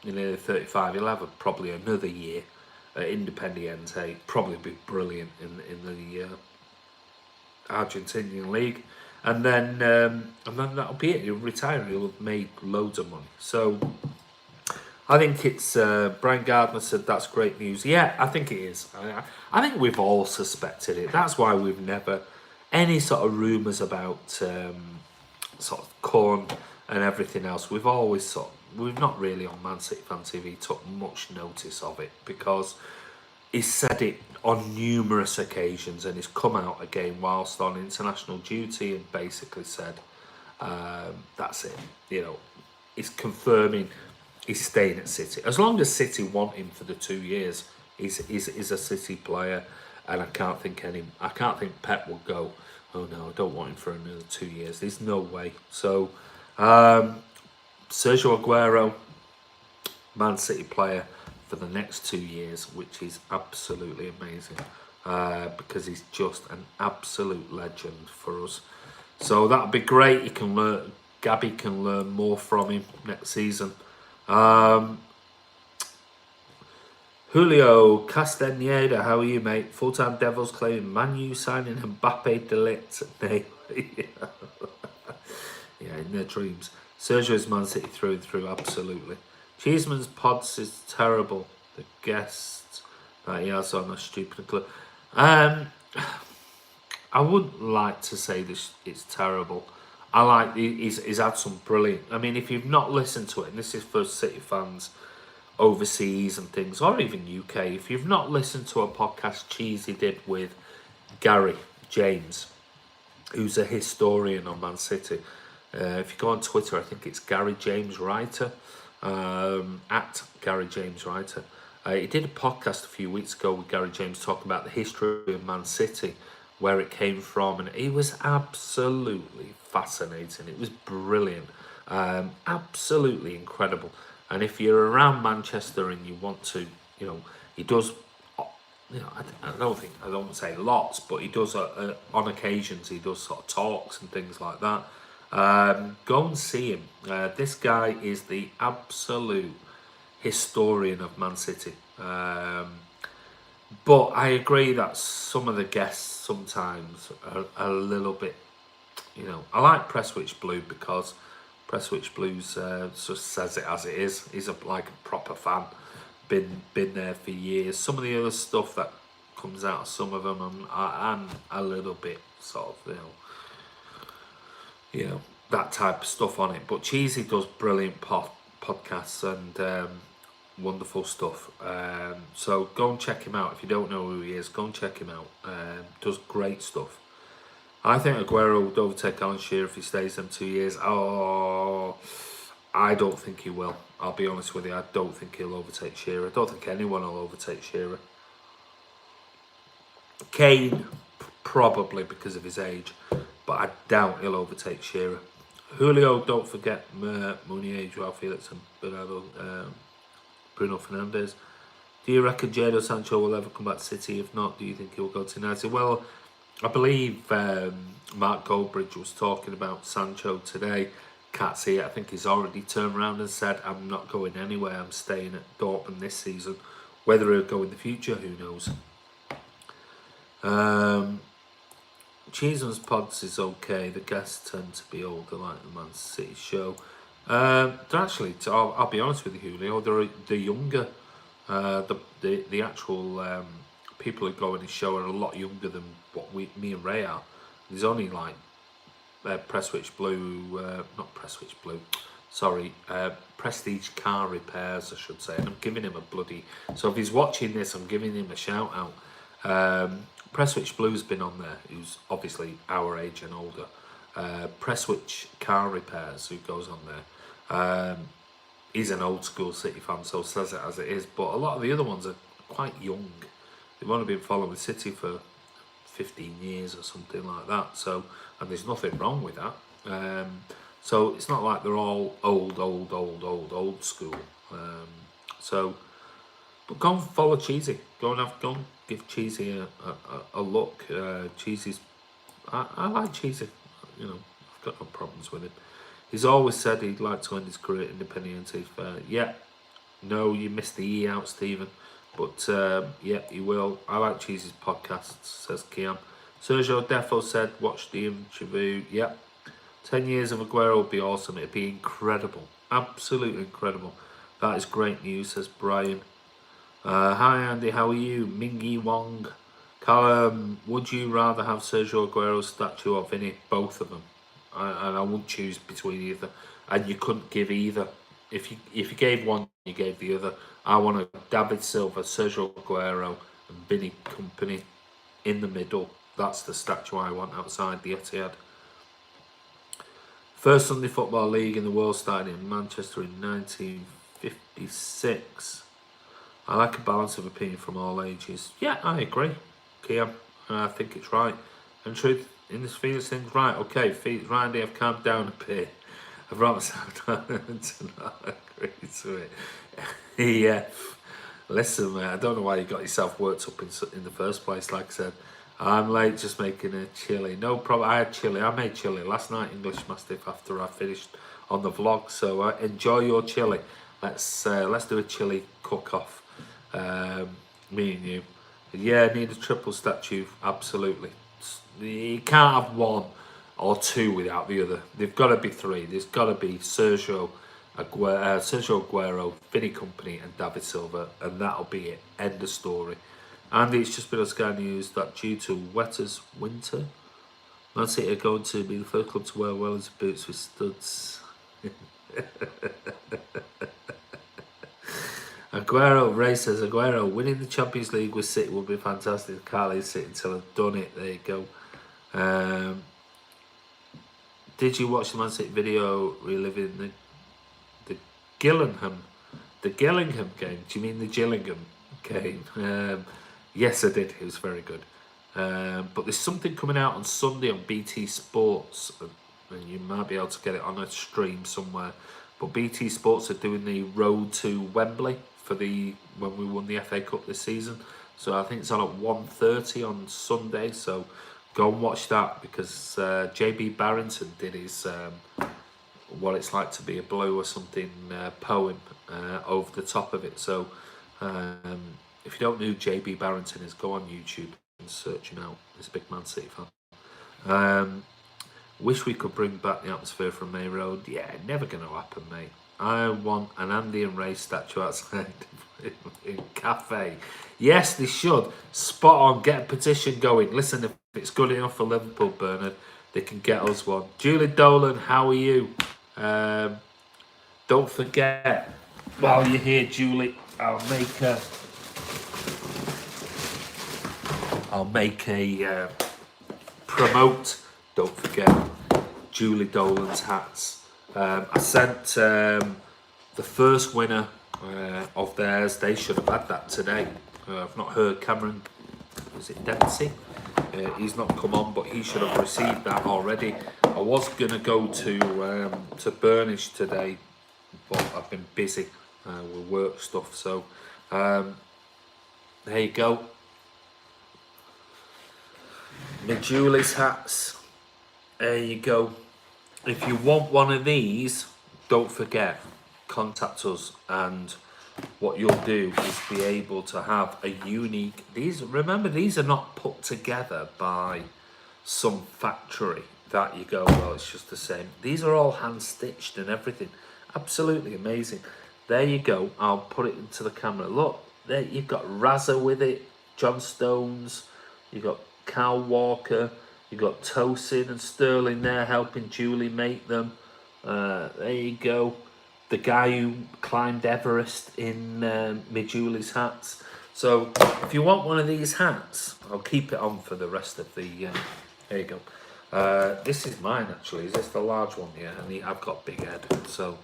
nearly 35. He'll have probably another year at Independiente, probably be brilliant in the Argentinian league. And then that'll be it. He'll retire. He'll have made loads of money. So I think it's Brian Gardner said that's great news. Yeah, I think it is. I think we've all suspected it. That's why we've never any sort of rumours about sort of Corn and everything else. We've always we've not really on Man City Fan TV took much notice of it, because he's said it on numerous occasions, and he's come out again whilst on international duty and basically said that's it. He's confirming he's staying at City as long as City want him for the 2 years. He's a City player, and I can't think Pep will go, oh no, I don't want him for another 2 years. There's no way. So Sergio Aguero, Man City player for the next 2 years, which is absolutely amazing, because he's just an absolute legend for us. So that'll be great. Gabby can learn more from him next season. Julio Castaneda, how are you, mate? Full-time Devils claiming Man U signing Mbappe delete. Yeah, in their dreams. Sergio's Man City through and through, absolutely. Cheeseman's pods is terrible. The guest that he has on a stupid club. I wouldn't like to say this. It's terrible. He's had some brilliant. I mean, if you've not listened to it, and this is for City fans overseas and things, or even UK, if you've not listened to a podcast Cheesy did with Gary James, who's a historian on Man City. If you go on Twitter, I think it's Gary James Writer, at Gary James Writer. He did a podcast a few weeks ago with Gary James talking about the history of Man City, where it came from, and it was absolutely fascinating. It was brilliant, absolutely incredible. And if you're around Manchester and you want to, he does, I don't say lots, but he does on occasions. He does sort of talks and things like that. Go and see him. This guy is the absolute historian of Man City. But I agree that some of the guests sometimes are a little bit, I like Presswich Blue because Presswich Blues just says it as it is. He's like a proper fan, been there for years. Some of the other stuff that comes out of some of them, I'm a little bit sort of, that type of stuff on it. But Cheesy does brilliant podcasts and wonderful stuff. So go and check him out. If you don't know who he is, go and check him out. Does great stuff. I think Aguero would overtake Alan Shearer if he stays them 2 years. Oh, I don't think he will. I'll be honest with you. I don't think he'll overtake Shearer. I don't think anyone will overtake Shearer. Kane, probably because of his age, but I doubt he'll overtake Shearer. Julio, don't forget Mounier, Joao Felix and Bernardo. Bruno Fernandes. Do you reckon Jadon Sancho will ever come back to City? If not, do you think he will go to United? Well, I believe Mark Goldbridge was talking about Sancho today. Can't see it. I think he's already turned around and said, I'm not going anywhere. I'm staying at Dortmund this season. Whether he'll go in the future, who knows? Cheeseman's pods is okay. The guests tend to be older, like the Man City show. They're actually, I'll be honest with you, Julio, they're younger. The actual people who go on his show are a lot younger than what me and Ray are. There's only like Prestige Car Repairs, I should say, and I'm giving him a bloody. So if he's watching this, I'm giving him a shout out. Prestwich Blue's been on there, who's obviously our age and older. Prestwich Car Repairs, who goes on there. He's an old school City fan, so says it as it is. But a lot of the other ones are quite young. They've only been following City for 15 years or something like that. So, and there's nothing wrong with that. So it's not like they're all old school. But go and follow Cheesy. Go and give Cheesy a look. Cheesy's, I like Cheesy. You know, I've got no problems with him. He's always said he'd like to end his career independent. Yeah, no, you missed the E out, Stephen. But yeah, he will. I like Cheesy's podcast, says Kiam. Sergio Defo said, watch the interview. Yep. 10 years of Aguero would be awesome. It'd be incredible. Absolutely incredible. That is great news, says Brian. Hi Andy, how are you? Mingy Wong. Callum, would you rather have Sergio Aguero's statue or Vinny? Both of them. And I wouldn't choose between either. And you couldn't give either. If you gave one, you gave the other. I want a David Silva, Sergio Aguero, and Vinny Company in the middle. That's the statue I want outside the Etihad. First Sunday Football League in the world started in Manchester in 1956. I like a balance of opinion from all ages. Yeah, I agree, Kiam. I think it's right. And truth, in this Felix thing's right. Okay, Felix, Randy, I've calmed down a bit. I've brought myself down to not agree to it. Yeah, listen, mate, I don't know why you got yourself worked up in the first place. Like I said, I'm late, just making a chili. No problem. I had chili. I made chili last night, English Mastiff, after I finished on the vlog. So enjoy your chili. Let's do a chili cook-off. Me and you. Yeah, need a triple statue. Absolutely. You can't have one or two without the other. They've got to be three. There's got to be Sergio Aguero, Vinny Company, and David Silva, and that'll be it. End of story. Andy, it's just been on Sky News that due to wetters winter, Man City are going to be the first club to wear Wellington boots with studs. Ray says, Aguero, winning the Champions League with City would be fantastic. Can't leave City until I've done it. There you go. Did you watch the Man City video reliving the Gillingham game? Do you mean the Gillingham game? Yes, I did. It was very good. But there's something coming out on Sunday on BT Sports, and you might be able to get it on a stream somewhere. But BT Sports are doing the road to Wembley for when we won the FA Cup this season. So I think it's on at 1:30 on Sunday. So go and watch that, because JB Barrington did his What It's Like to Be a Blue or something poem over the top of it. So if you don't know who JB Barrington is, go on YouTube and search him out. He's a big Man City fan. Wish we could bring back the atmosphere from May Road. Yeah, never going to happen, mate. I want an Andy and Ray statue outside in cafe. Yes, they should. Spot on. Get a petition going. Listen, if it's good enough for Liverpool, Bernard, they can get us one. Julie Dolan, how are you? Don't forget, while you're here, Julie, I'll make a promote. Don't forget Julie Dolan's hats. I sent the first winner of theirs. They should have had that today. I've not heard Cameron. Is it Dempsey? He's not come on, but he should have received that already. I was gonna go to Burnish today, but I've been busy. with work stuff. So there you go. My Julie's hats. There you go. If you want one of these, don't forget, contact us, and what you'll do is be able to have a unique. Remember, these are not put together by some factory that you go, well, it's just the same. These are all hand stitched and everything. Absolutely amazing. There you go. I'll put it into the camera. Look, there you've got Razza with it, John Stones, you've got Cal Walker, you've got Tosin and Sterling there helping Julie make them. There you go. The guy who climbed Everest in my Julie's hats. So if you want one of these hats, I'll keep it on for the rest of the. There you go. This is mine actually. Is this the large one? Yeah, and I've got big head. So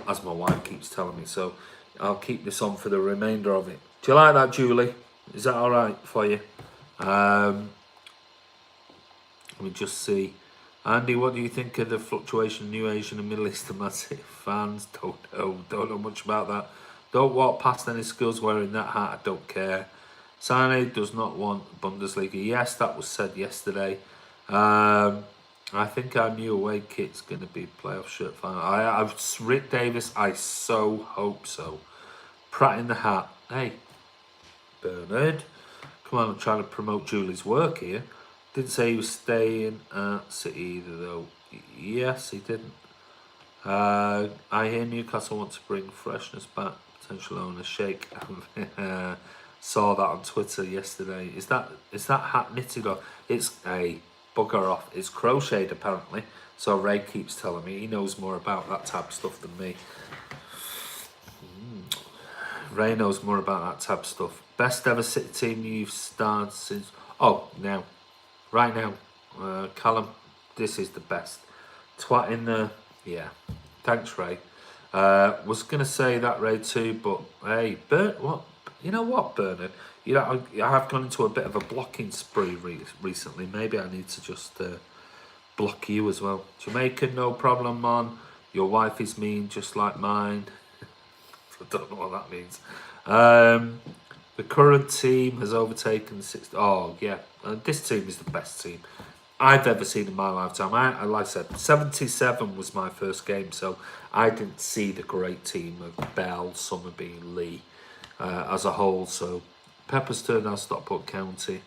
as my wife keeps telling me, so I'll keep this on for the remainder of it. Do you like that, Julie? Is that all right for you? Let me just see. Andy, what do you think of the fluctuation of New Asian and Middle Eastern Man City fans? Don't know much about that. Don't walk past any schools wearing that hat. I don't care. Sane does not want Bundesliga. Yes, that was said yesterday. I think our new away kit's going to be playoff shirt final. Rick Davis, I so hope so. Pratt in the hat. Hey, Bernard. Come on, I'm trying to promote Julie's work here. Didn't say he was staying at City either, though. Yes, he didn't. I hear Newcastle want to bring freshness back. Potential owner Shake. Saw that on Twitter yesterday. Is that hat knitted or it's a bugger off? It's crocheted apparently. So Ray keeps telling me he knows more about that type of stuff than me. Ray knows more about that type of stuff. Best ever City team you've started since. Oh, now. Right now, Callum, this is the best. Twat in the, yeah. Thanks, Ray. Was gonna say that, Ray, too, but hey, what? You know what, Bernard? You know, I have gone into a bit of a blocking spree recently. Maybe I need to just block you as well. Jamaican, no problem, man. Your wife is mean, just like mine. I don't know what that means. The current team has overtaken 60. Oh, yeah. This team is the best team I've ever seen in my lifetime. Like I said, 77 was my first game, so I didn't see the great team of Bell, Summerby, Lee as a whole. So Pepper's turned out Stockport County.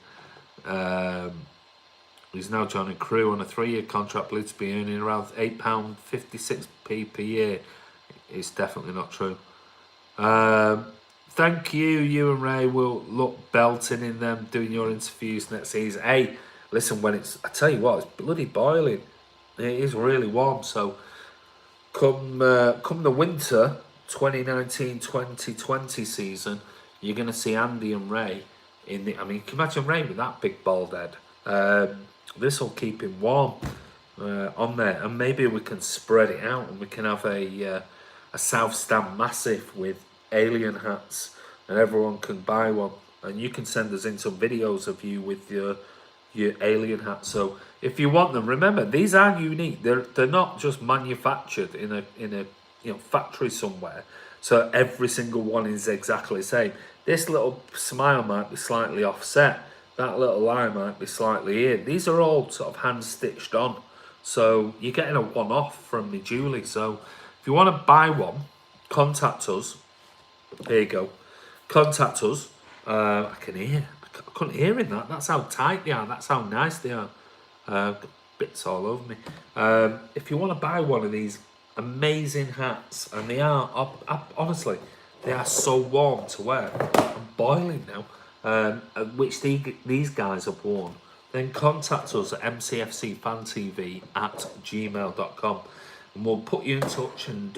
He's now joining Crew on a 3-year contract, believed to be earning around £8.56p per year. It's definitely not true. Thank you. You and Ray will look belting in them doing your interviews next season. Hey, listen, I tell you what, it's bloody boiling. It is really warm. So come the winter 2019-2020 season, you're going to see Andy and Ray in the. I mean, can you imagine Ray with that big bald head? This will keep him warm on there, and maybe we can spread it out and we can have a South Stand Massive with alien hats, and everyone can buy one, and you can send us in some videos of you with your alien hat. So if you want them, remember these are unique. They're not just manufactured in a factory somewhere, so every single one is exactly the same. This little smile might be slightly offset, that little eye might be slightly in. These are all sort of hand stitched on, so you're getting a one-off from me, Julie. So if you want to buy one, contact us. There you go. Contact us. I couldn't hear in that. That's how tight they are. That's how nice they are. Got bits all over me. If you want to buy one of these amazing hats, and they are, honestly, they are so warm to wear. I'm boiling now. Which these guys have worn. Then contact us at mcfcfantv@gmail.com, and we'll put you in touch, and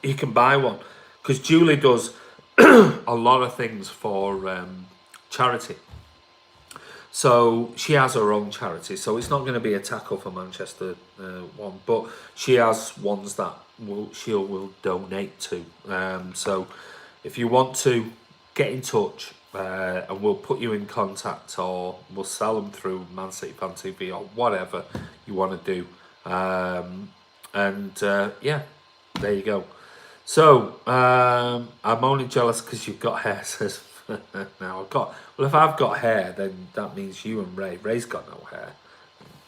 you can buy one. Because Julie does a lot of things for charity. So she has her own charity. So it's not going to be a Tackle for Manchester one, but she has ones that she will donate to. So if you want to get in touch, and we'll put you in contact, or we'll sell them through Man City Fan TV or whatever you want to do. Yeah, there you go. So, I'm only jealous because you've got hair, says now I've got, well, if I've got hair, then that means you and Ray's got no hair,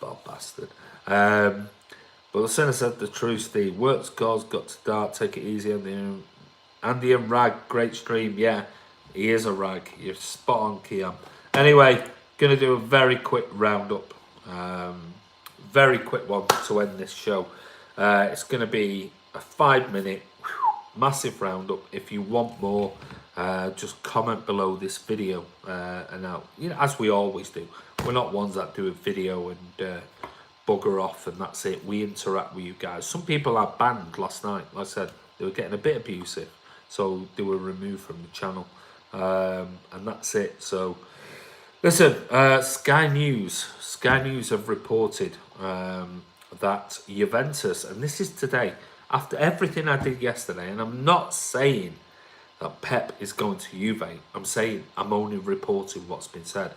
Bob bastard. But Senna said the truth, Steve. Work scores, got to start, take it easy on the Andy and Rag, great stream. Yeah, he is a rag. You're spot on, Kian. Anyway, gonna do a very quick roundup. Very quick one to end this show. It's gonna be a 5-minute massive roundup. If you want more, just comment below this video. And now, as we always do, we're not ones that do a video and bugger off and that's it. We interact with you guys. Some people are banned last night. Like I said, they were getting a bit abusive, so they were removed from the channel. And that's it. So listen, Sky News have reported that Juventus, and this is today, after everything I did yesterday, and I'm not saying that Pep is going to Juve, I'm only reporting what's been said.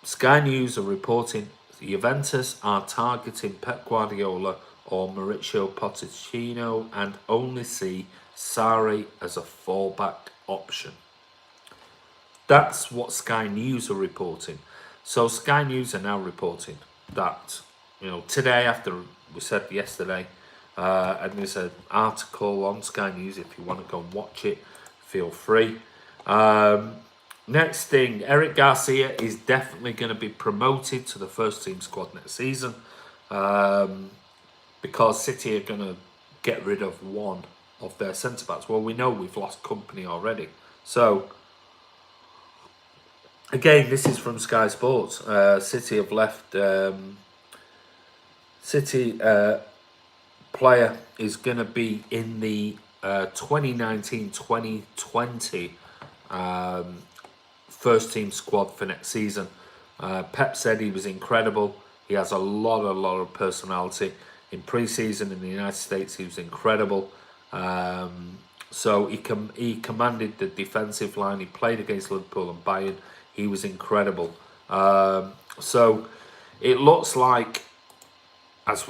Sky News are reporting Juventus are targeting Pep Guardiola or Mauricio Pochettino and only see Sarri as a fallback option. That's what Sky News are reporting. So Sky News are now reporting that, today, after we said yesterday, and there's an article on Sky News. If you want to go and watch it, feel free. Next thing, Eric Garcia is definitely going to be promoted to the first team squad next season, because City are going to get rid of one of their centre-backs. Well, we know we've lost company already. So, again, this is from Sky Sports. City have left. City player is going to be in the 2019-2020 first team squad for next season. Pep said he was incredible. He has a lot of personality. In pre-season in the United States, he was incredible. So he commanded the defensive line. He played against Liverpool and Bayern. He was incredible. So it looks like, as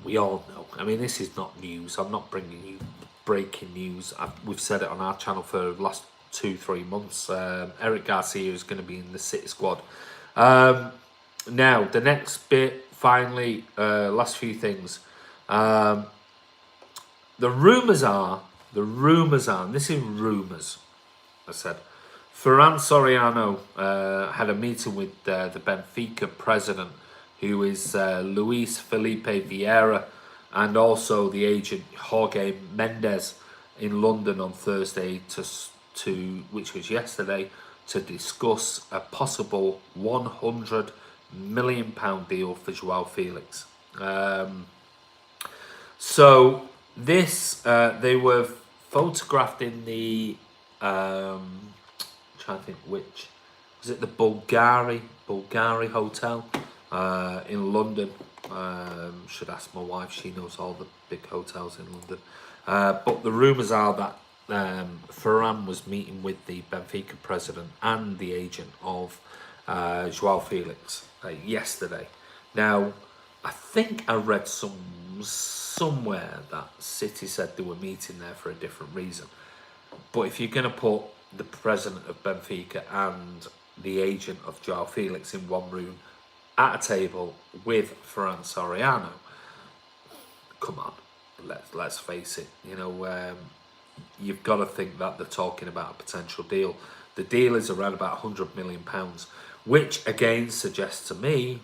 we all know, I mean, this is not news. I'm not bringing you breaking news. We've said it on our channel for the last 2-3 months. Eric Garcia is going to be in the City squad. Now, the next bit, finally, last few things. The rumours are, and this is rumours, I said, Ferran Soriano had a meeting with the Benfica president, who is Luis Felipe Vieira, and also the agent Jorge Mendes in London on Thursday, which was yesterday, to discuss a possible £100 million deal for Joao Felix. So this, they were photographed in the, I'm trying to think which, was it the Bulgari Hotel in London? Should ask my wife, she knows all the big hotels in London. But the rumours are that Ferran was meeting with the Benfica president and the agent of Joao Felix yesterday. Now, I think I read somewhere that City said they were meeting there for a different reason. But if you're going to put the president of Benfica and the agent of Joao Felix in one room at a table with Ferran Soriano, come on, let's face it. You've got to think that they're talking about a potential deal. The deal is around about £100 million, which again suggests to me,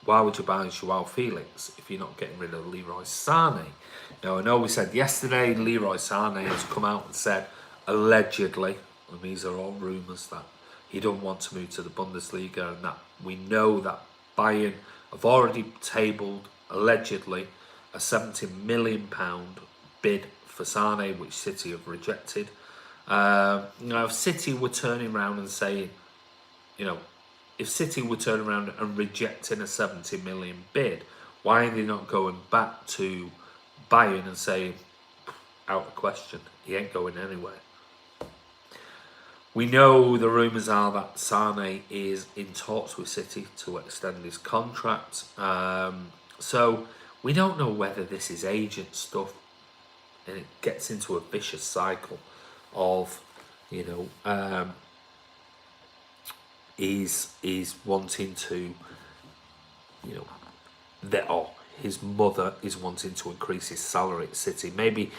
why would you buy Joao Felix if you're not getting rid of Leroy Sane? Now, I know we said yesterday Leroy Sane has come out and said, allegedly, and these are all rumours, that he don't want to move to the Bundesliga, and that we know that Bayern have already tabled, allegedly, a £70 million bid for Sane, which City have rejected. If City were turning around and saying, if City were turning around and rejecting a 70 million bid, why are they not going back to Bayern and saying, out of question, he ain't going anywhere? We know the rumours are that Sane is in talks with City to extend his contract. So we don't know whether this is agent stuff. and it gets into a vicious cycle of, you know, he's wanting to, you know, his mother is wanting to increase his salary at City. Maybe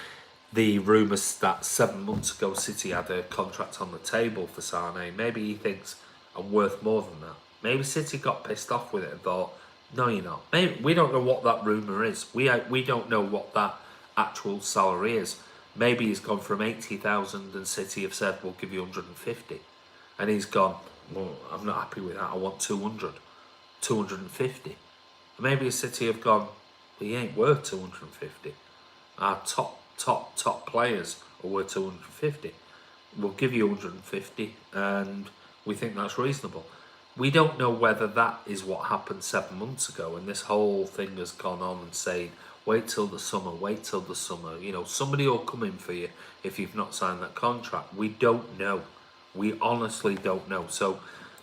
the rumours that 7 months ago City had a contract on the table for Sane. Maybe he thinks I'm worth more than that. Maybe City got pissed off with it and thought, no, you're not. Maybe we don't know what that rumour is. We don't know what that actual salary is. Maybe he's gone from 80,000 and City have said we'll give you 150, and he's gone, well, I'm not happy with that. I want 200, 250. Maybe City have gone, well, he ain't worth 250. Our top players are worth 250. We'll give you 150, and we think that's reasonable. We don't know whether that is what happened 7 months ago, and this whole thing has gone on and saying, wait till the summer, wait till the summer. You know, somebody will come in for you if you've not signed that contract. We don't know. We honestly don't know. So,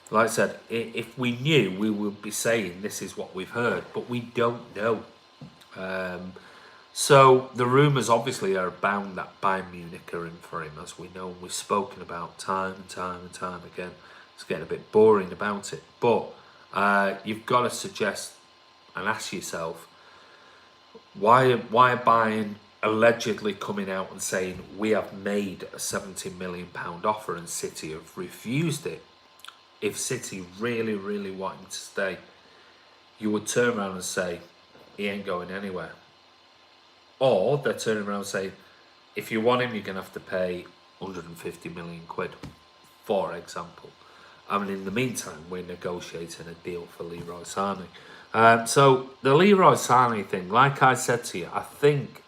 like I said, if we knew, we would be saying this is what we've heard, but we don't know. So the rumours obviously are abound that Bayern Munich are in for him, as we know. We've spoken about time and time again. It's getting a bit boring about it, but you've got to suggest and ask yourself, why are Bayern allegedly coming out and saying we have made a £70 million offer and City have refused it? If City really want him to stay, you would turn around and say he ain't going anywhere. Or they're turning around and saying, if you want him, you're going to have to pay 150 million quid, for example. I mean, in the meantime, we're negotiating a deal for Leroy Sane. So the Leroy Sane thing, like I said to you, I think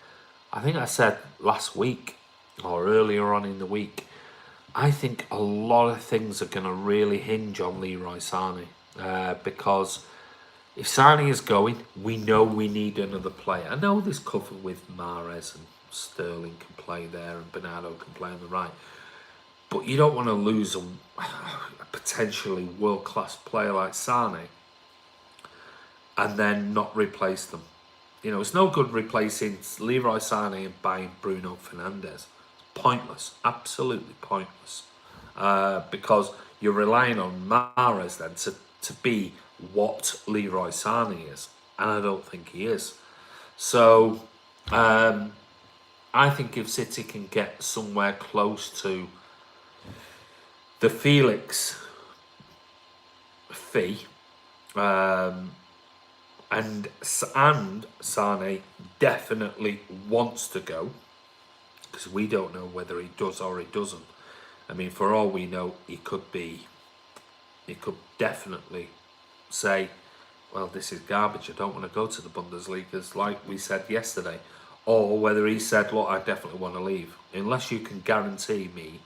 I said last week or earlier on in the week, I think a lot of things are going to really hinge on Leroy Sane, because if Sane is going, we know we need another player. I know there's cover with Mahrez and Sterling can play there and Bernardo can play on the right, but you don't want to lose a potentially world-class player like Sane and then not replace them. You know, it's no good replacing Leroy Sane and buying Bruno Fernandes. Pointless, absolutely pointless, because you're relying on Mahrez then to be what Leroy Sane is, and I don't think he is. So I think if City can get somewhere close to the Felix fee, and Sane definitely wants to go, because we don't know whether he does or he doesn't. I mean, for all we know, he could definitely say, well, this is garbage, I don't want to go to the Bundesliga, like we said yesterday. Or whether he said, look, I definitely want to leave. Unless you can guarantee me,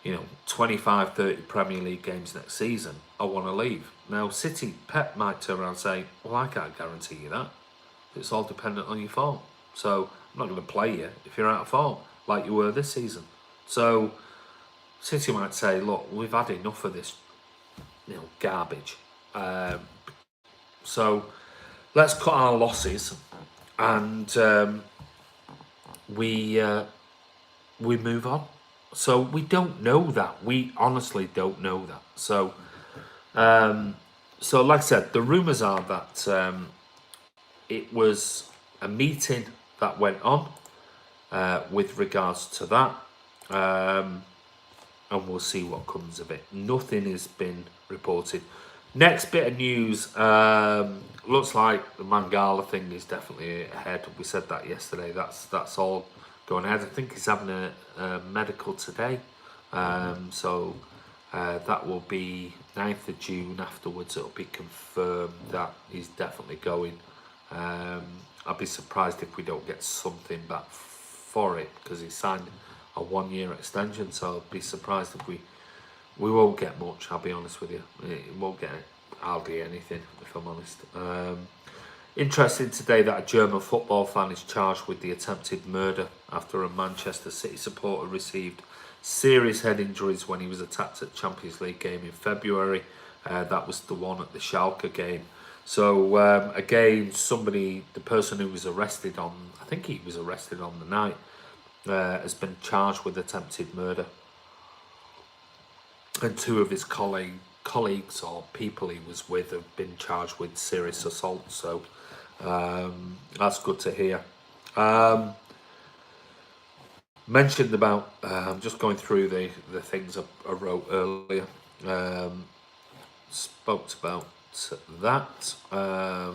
you know, 25, 30 Premier League games next season, I want to leave. Now, Pep might turn around and say, well, I can't guarantee you that. It's all dependent on your form. So I'm not going to play you if you're out of form, like you were this season. So City might say, look, we've had enough of this, you know, garbage. So let's cut our losses and we move on. So we don't know that. We honestly don't know that. So like I said, the rumours are that it was a meeting that went on with regards to that, and we'll see what comes of it. Nothing has been reported. Next bit of news, looks like the Mangala thing is definitely ahead. We said that yesterday. That's all going ahead. I think he's having a medical today, so that will be 9th of June. Afterwards, it'll be confirmed that he's definitely going. I'll be surprised if we don't get something back for it, because he signed a 1-year extension. So I'll be surprised if we won't get much. I'll be honest with you, we won't get hardly anything, if I'm honest. Interesting today that a German football fan is charged with the attempted murder after a Manchester City supporter received serious head injuries when he was attacked at Champions League game in February. That was the one at the Schalke game. So again, the person who was arrested on, I think he was arrested on the night, has been charged with attempted murder. And 2 of his colleagues or people he was with have been charged with serious assault. So that's good to hear. Mentioned about, I'm just going through the things I wrote earlier. Spoke about that.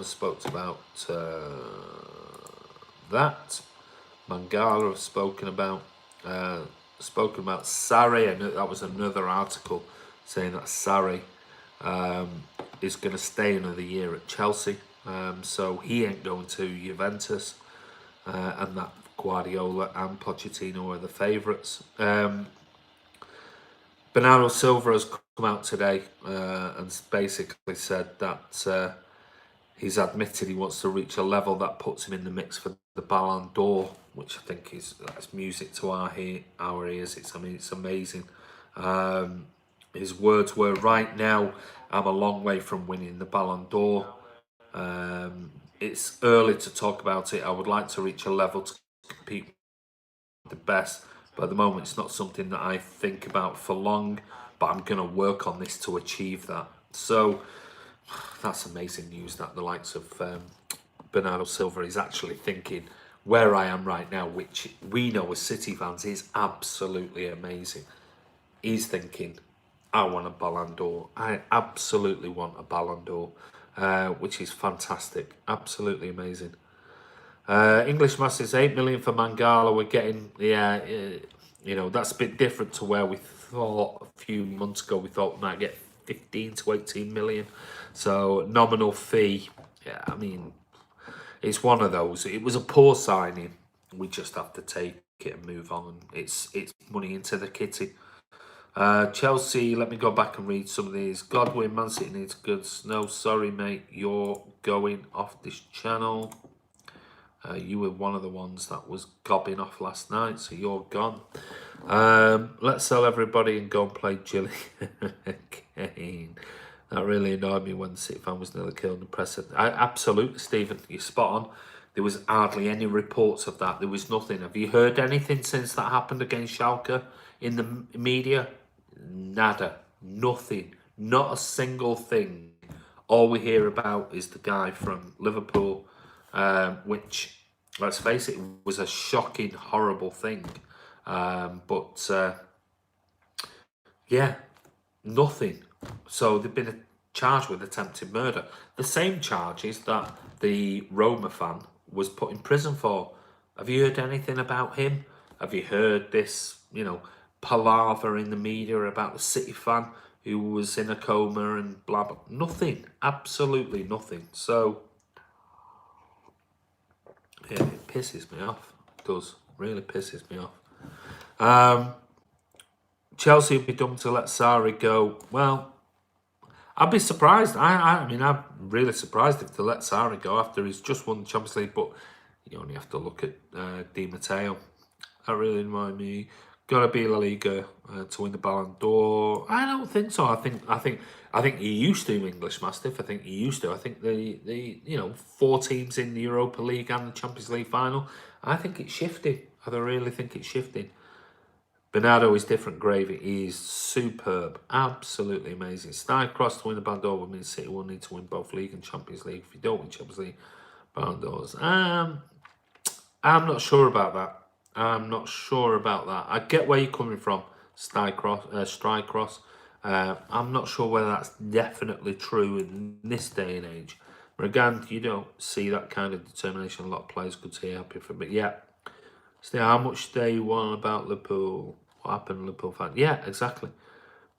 Spoke about that. Mangala have spoken about. Sarri, and that was another article saying that Sarri is going to stay another year at Chelsea. So he ain't going to Juventus, and that Guardiola and Pochettino are the favourites. Bernardo Silva has come out today and basically said that he's admitted he wants to reach a level that puts him in the mix for the Ballon d'Or, which I think that's music to our ears. It's amazing. His words were, "Right now, I'm a long way from winning the Ballon d'Or. It's early to talk about it. I would like to reach a level to compete with the best, but at the moment it's not something that I think about for long, but I'm going to work on this to achieve that." So that's amazing news that the likes of Bernardo Silva is actually thinking where I am right now, which we know as City fans is absolutely amazing. He's thinking, I want a Ballon d'Or. I absolutely want a Ballon d'Or, which is fantastic. Absolutely amazing. English Masters, 8 million for Mangala. We're getting, that's a bit different to where we thought a few months ago. We thought we might get 15 to 18 million. So nominal fee. Yeah, I mean, it's one of those. It was a poor signing. We just have to take it and move on. It's money into the kitty. Chelsea, let me go back and read some of these. Godwin, Man City needs goods. No, sorry, mate. You're going off this channel. You were one of the ones that was gobbing off last night, so you're gone. Let's sell everybody and go and play Gilly again. That really annoyed me when the City fan was nearly killed in the press. Absolutely, Stephen, you're spot on. There was hardly any reports of that. There was nothing. Have you heard anything since that happened against Schalke in the media? Nada. Nothing. Not a single thing. All we hear about is the guy from Liverpool, which, let's face it, was a shocking, horrible thing. Yeah, nothing. So they've been charged with attempted murder. The same charges that the Roma fan was put in prison for. Have you heard anything about him? Have you heard this, palaver in the media about the City fan who was in a coma and blah, blah? Nothing. Absolutely nothing. So, yeah, it pisses me off. It does. Really pisses me off. Chelsea would be dumb to let Sarri go. Well, I'd be surprised. I'm really surprised if they let Sarri go after he's just won the Champions League. But you only have to look at Di Matteo. That really annoyed me. Got to be La Liga to win the Ballon d'Or. I don't think so. I think he used to, English Mastiff. I think he used to. I think the 4 teams in the Europa League and the Champions League final. I think it's shifting. I really think it's shifting. Bernardo is different gravy. He's superb. Absolutely amazing. Cross to win the Ballon d'Or would mean City will need to win both League and Champions League. If you don't win Champions League, Ballon d'Ors. I'm not sure about that. I get where you're coming from, Strike-Cross. I'm not sure whether that's definitely true in this day and age. But again, you don't see that kind of determination. A lot of players could say happy for it. But yeah. See how much they won about Liverpool. What happened to Liverpool fan? Yeah, exactly.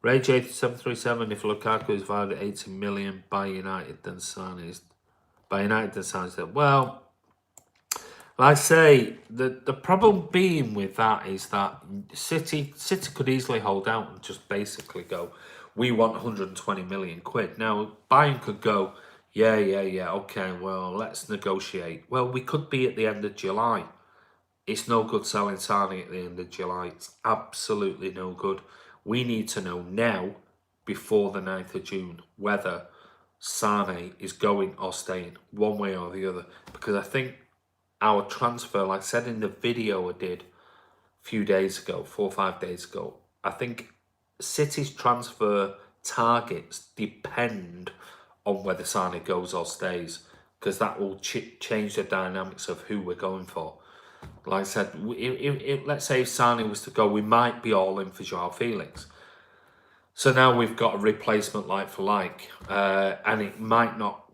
Rage 8737, if Lukaku is valued at 80 million by United, then Sane is that. Well, like I say, the problem being with that is that City could easily hold out and just basically go, we want 120 million quid. Now, Bayern could go, yeah, okay, well, let's negotiate. Well, we could be at the end of July. It's no good selling Sane at the end of July. It's absolutely no good. We need to know now, before the 9th of June, whether Sane is going or staying, one way or the other. Because I think our transfer, like I said in the video I did, few days ago, 4 or 5 days ago. I think City's transfer targets depend on whether Sane goes or stays, because that will change the dynamics of who we're going for. Like I said, let's say if Sane was to go, we might be all in for Joao Felix. So now we've got a replacement like for like, and it might not.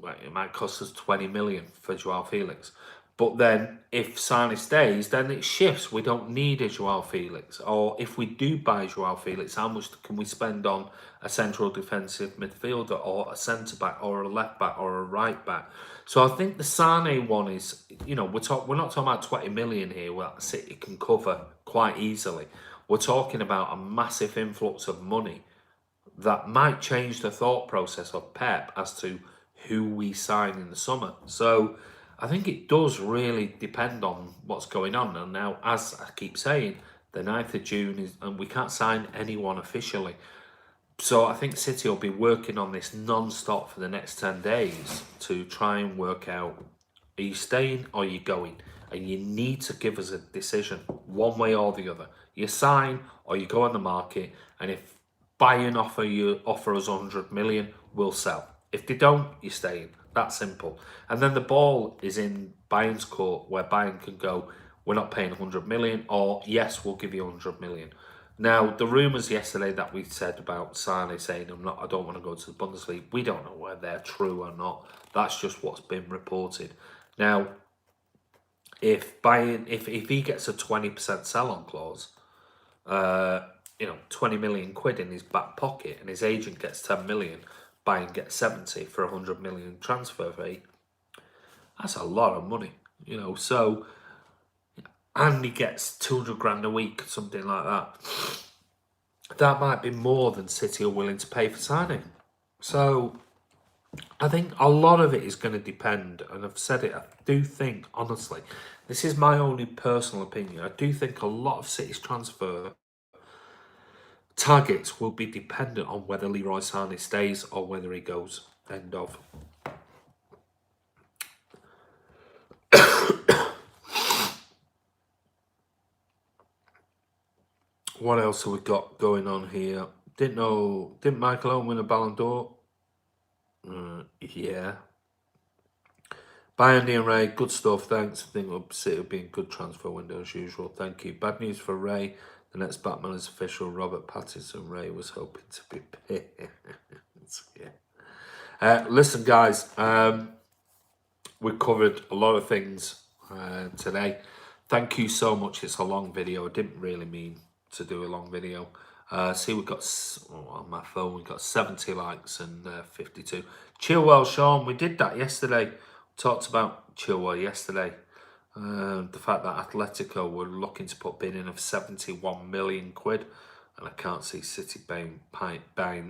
Well, it might cost us 20 million for Joao Felix. But then if Sane stays, then it shifts. We don't need a Joao Felix. Or if we do buy Joao Felix, how much can we spend on a central defensive midfielder or a centre-back or a left-back or a right-back? So I think the Sane one is, we're not talking about 20 million here, where City can cover quite easily. We're talking about a massive influx of money that might change the thought process of Pep as to who we sign in the summer. So I think it does really depend on what's going on. And now, as I keep saying, the 9th of June is, and we can't sign anyone officially. So I think City will be working on this non-stop for the next 10 days to try and work out, are you staying or are you going? And you need to give us a decision, one way or the other. You sign or you go on the market, and if Bayern offer us 100 million, we'll sell. If they don't, you're staying. That simple. And then the ball is in Bayern's court, where Bayern can go, we're not paying 100 million, or yes, we'll give you 100 million. Now, the rumours yesterday that we said about Sane saying, I don't want to go to the Bundesliga, we don't know whether they're true or not. That's just what's been reported. Now, if Bayern, if he gets a 20% sell-on clause, 20 million quid in his back pocket, and his agent gets 10 million, Bayern gets 70 for 100 million transfer fee. That's a lot of money, so, and he gets 200 grand a week, something like that. That might be more than City are willing to pay for signing. So I think a lot of it is going to depend, and I've said it, I do think, honestly, this is my only personal opinion, I do think a lot of City's transfer targets will be dependent on whether Leroy Sane stays or whether he goes. End of. What else have we got going on here? Didn't Michael Owen win a Ballon d'Or? Yeah. Bayern and Ray, good stuff, thanks. I think City will be in good transfer window as usual. Thank you. Bad news for Ray. The next Batman is official. Robert Pattinson. Ray was hoping to be paid. Yeah. Listen, guys, we covered a lot of things today. Thank you so much. It's a long video. I didn't really mean to do a long video. See, we've got, on my phone, we've got 70 likes and 52. Chilwell, Sean, we did that yesterday. Talked about Chilwell yesterday. The fact that Atletico were looking to put bid in of 71 million quid, and I can't see City buying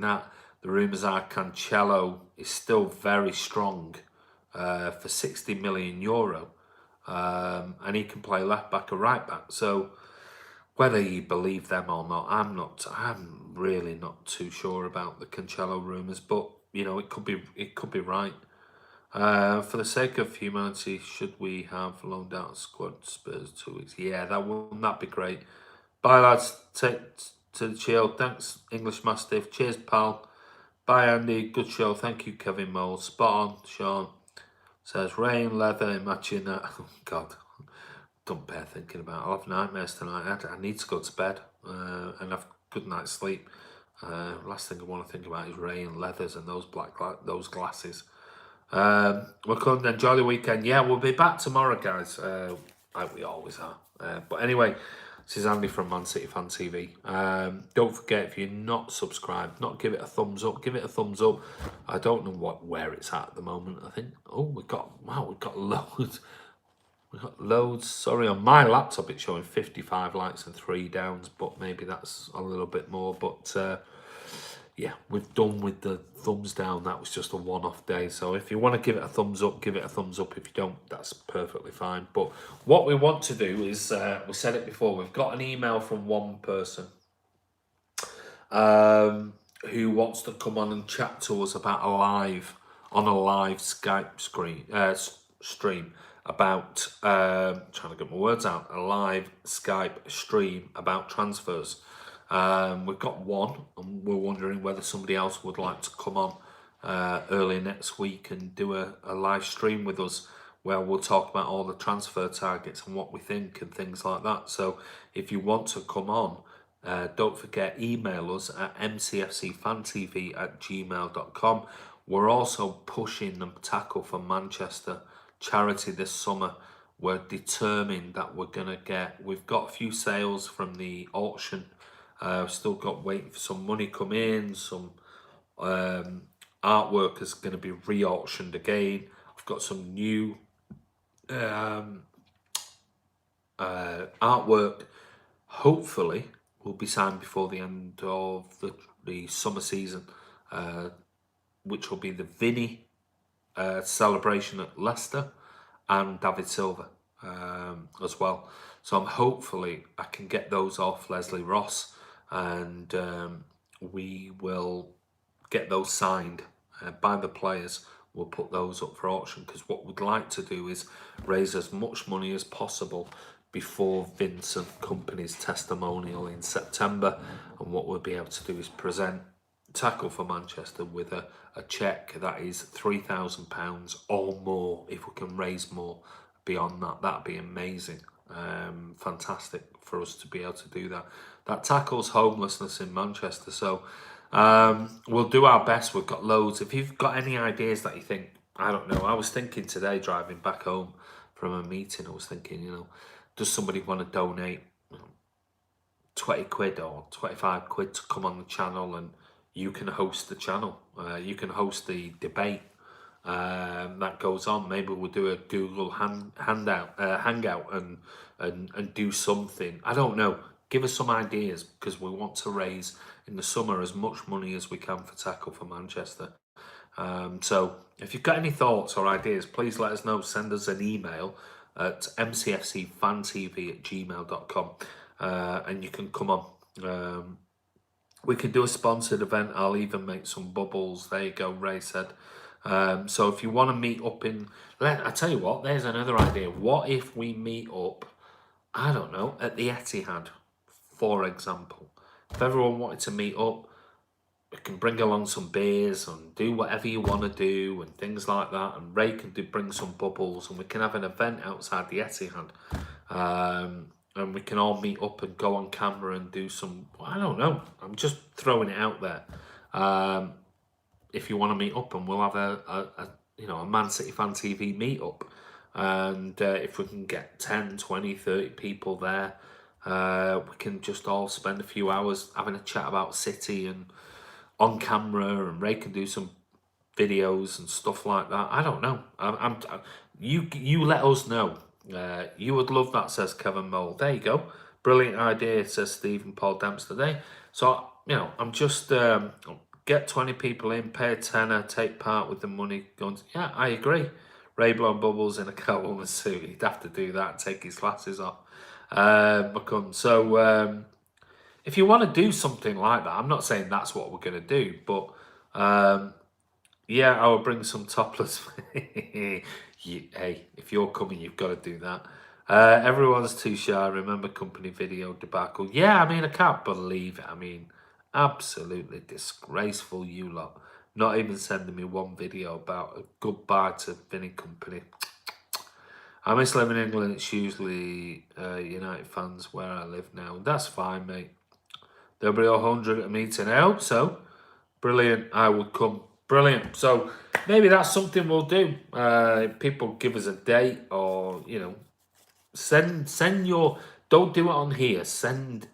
that. The rumours are Cancelo is still very strong for 60 million euro, and he can play left back or right back. So whether you believe them or not, I'm really not too sure about the Cancelo rumours, but it could be right. For the sake of humanity, should we have loaned out a squad Spurs 2 weeks? Yeah, wouldn't that be great? Bye, lads. Take to the chill. Thanks, English Mastiff. Cheers, pal. Bye, Andy. Good show. Thank you, Kevin Mould. Spot on, Sean. Says, rain, leather, imagine that. Oh, God. Don't bear thinking about it. I'll have nightmares tonight. I need to go to bed and have good night's sleep. Last thing I want to think about is rain, leathers, and those those glasses. We're going to enjoy the weekend. Yeah, we'll be back tomorrow, guys, like we always are. But anyway, this is Andy from Man City Fan TV. Don't forget, if you're not subscribed, give it a thumbs up. Give it a thumbs up. I don't know where it's at the moment. I think, we've got loads. We've got loads. Sorry, on my laptop it's showing 55 likes and 3 downs, but maybe that's a little bit more. But yeah, we've done with the thumbs down. That was just a one-off day. So if you want to give it a thumbs up, give it a thumbs up. If you don't, that's perfectly fine. But what we want to do is, we said it before, we've got an email from one person who wants to come on and chat to us about a live Skype screen, stream about, trying to get my words out, a live Skype stream about transfers. We've got one, and we're wondering whether somebody else would like to come on early next week and do a live stream with us, where we'll talk about all the transfer targets and what we think and things like that. So if you want to come on, don't forget, email us at mcfcfantv@gmail.com. We're also pushing the Tackle for Manchester charity this summer. We're determined that we've got a few sales from the auction. Still got waiting for some money come in, some artwork is going to be re-auctioned again. I've got some new artwork, hopefully will be signed before the end of the summer season, which will be the Vinny celebration at Leicester and David Silva as well. So hopefully I can get those off Leslie Ross, and we will get those signed by the players. We'll put those up for auction, because what we'd like to do is raise as much money as possible before Vincent Company's testimonial in September. And what we'll be able to do is present Tackle for Manchester with a cheque that is £3,000 or more. If we can raise more beyond that, that'd be amazing. Fantastic for us to be able to do that. That tackles homelessness in Manchester. So we'll do our best. We've got loads. If you've got any ideas that you think, I don't know, I was thinking today driving back home from a meeting, I was thinking, does somebody want to donate 20 quid or 25 quid to come on the channel, and you can host the channel, you can host the debate that goes on. Maybe we'll do a Google hangout and do something. I don't know. Give us some ideas, because we want to raise in the summer as much money as we can for Tackle for Manchester. So if you've got any thoughts or ideas, please let us know. Send us an email at mcfcfantv@gmail.com, and you can come on. We can do a sponsored event. I'll even make some bubbles. There you go, Ray said. So if you want to meet up I tell you what, there's another idea. What if we meet up, I don't know, at the Etihad, for example? If everyone wanted to meet up, we can bring along some beers and do whatever you want to do and things like that. And Ray can bring some bubbles, and we can have an event outside the Etihad. And we can all meet up and go on camera and do some, I don't know, I'm just throwing it out there. If you want to meet up, and we'll have a Man City Fan TV meet up. And if we can get 10, 20, 30 people there, we can just all spend a few hours having a chat about City and on camera, and Ray can do some videos and stuff like that. I don't know. You let us know. You would love that, says Kevin Mole. There you go. Brilliant idea, says Stephen Paul Dempster there. So, I'm just get 20 people in, pay a tenner, take part with the money. Yeah, I agree. Ray blowing bubbles in a Catwoman suit. He'd have to do that and take his glasses off. So, if you want to do something like that, I'm not saying that's what we're going to do, but yeah, I will bring some topless. Hey, if you're coming, you've got to do that. Everyone's too shy. Remember company video debacle. Yeah, I can't believe it. Absolutely disgraceful, you lot. Not even sending me one video about a goodbye to Vinny Company. I miss living in England. It's usually United fans where I live now. That's fine, mate. There'll be 100 at a meeting. I hope so. Brilliant. I would come. Brilliant. So maybe that's something we'll do. People give us a date, or send your. Don't do it on here.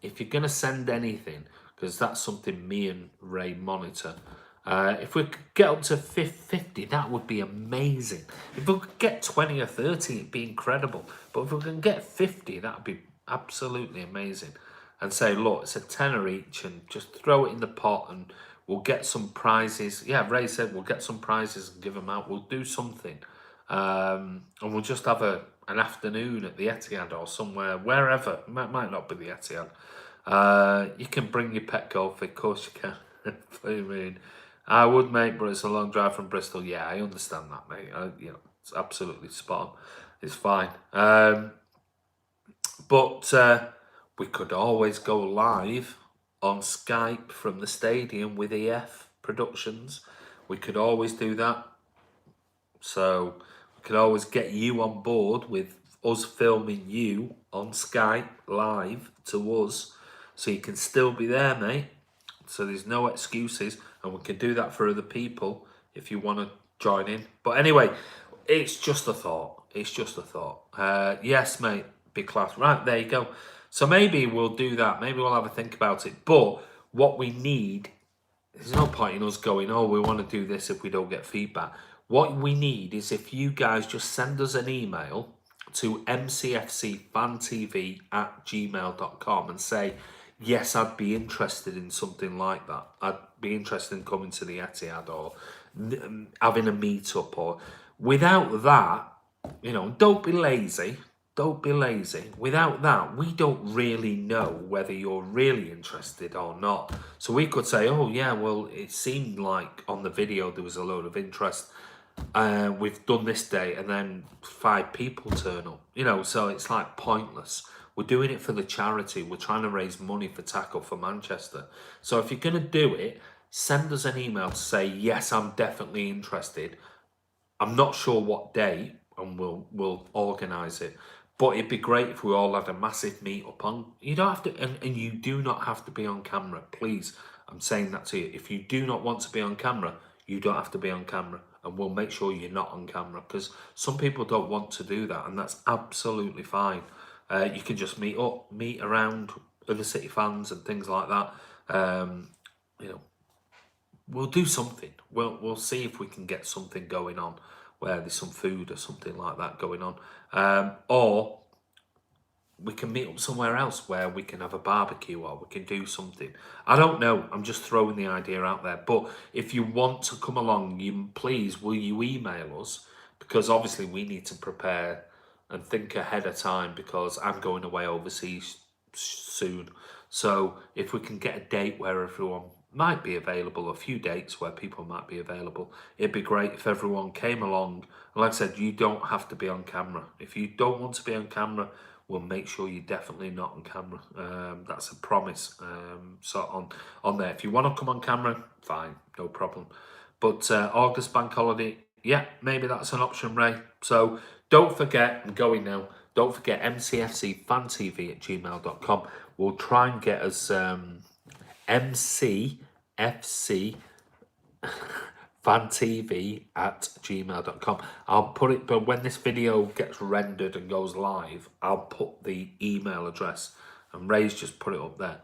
If you're gonna send anything, because that's something me and Ray monitor. If we could get up to 50, that would be amazing. If we could get 20 or 30, it'd be incredible. But if we can get 50, that'd be absolutely amazing. And say, look, it's a tenner each, and just throw it in the pot, and we'll get some prizes. Yeah, Ray said we'll get some prizes and give them out. We'll do something. And we'll just have an afternoon at the Etihad or somewhere, wherever. It might not be the Etihad. You can bring your pet golf, of course you can. I would, mate, but it's a long drive from Bristol. Yeah, I understand that, mate. It's absolutely spot on. It's fine. But we could always go live on Skype from the stadium with EF Productions. We could always do that. So we could always get you on board with us filming you on Skype live to us. So you can still be there, mate. So there's no excuses. And we can do that for other people if you want to join in. But anyway, it's just a thought. It's just a thought. Yes, mate. Big class. Right, there you go. So maybe we'll do that. Maybe we'll have a think about it. But what we need, there's no point in us going, oh, we want to do this if we don't get feedback. What we need is if you guys just send us an email to mcfcfantv@gmail.com and say, yes, I'd be interested in something like that. I'd be interested in coming to the Etihad or having a meet-up. Or without that, you know, don't be lazy. Don't be lazy. Without that, we don't really know whether you're really interested or not. So we could say, oh yeah, well, it seemed like on the video there was a load of interest. We've done this day, and then 5 people turn up. You know, so it's like pointless. We're doing it for the charity. We're trying to raise money for Tackle for Manchester. So if you're going to do it, send us an email to say, yes, I'm definitely interested. I'm not sure what day, and we'll organise it. But it'd be great if we all had a massive meet-up on. You don't have to, and you do not have to be on camera. Please, I'm saying that to you. If you do not want to be on camera, you don't have to be on camera. And we'll make sure you're not on camera, because some people don't want to do that, and that's absolutely fine. You can just meet around other City fans and things like that. You know, we'll do something. We'll see if we can get something going on where there's some food or something like that going on. Or we can meet up somewhere else where we can have a barbecue or we can do something. I don't know. I'm just throwing the idea out there. But if you want to come along, please, will you email us? Because obviously we need to prepare and think ahead of time, because I'm going away overseas soon. So if we can get a date where everyone might be available, a few dates where people might be available, it'd be great if everyone came along. And like I said, you don't have to be on camera. If you don't want to be on camera, we'll make sure you're definitely not on camera. That's a promise. So on there, if you want to come on camera, fine, no problem. But August bank holiday, yeah, maybe that's an option, Ray. So don't forget, I'm going now, don't forget mcfcfantv@gmail.com. We'll try and get us mcfc fantv@gmail.com. I'll put it, but when this video gets rendered and goes live, I'll put the email address, and Ray's just put it up there.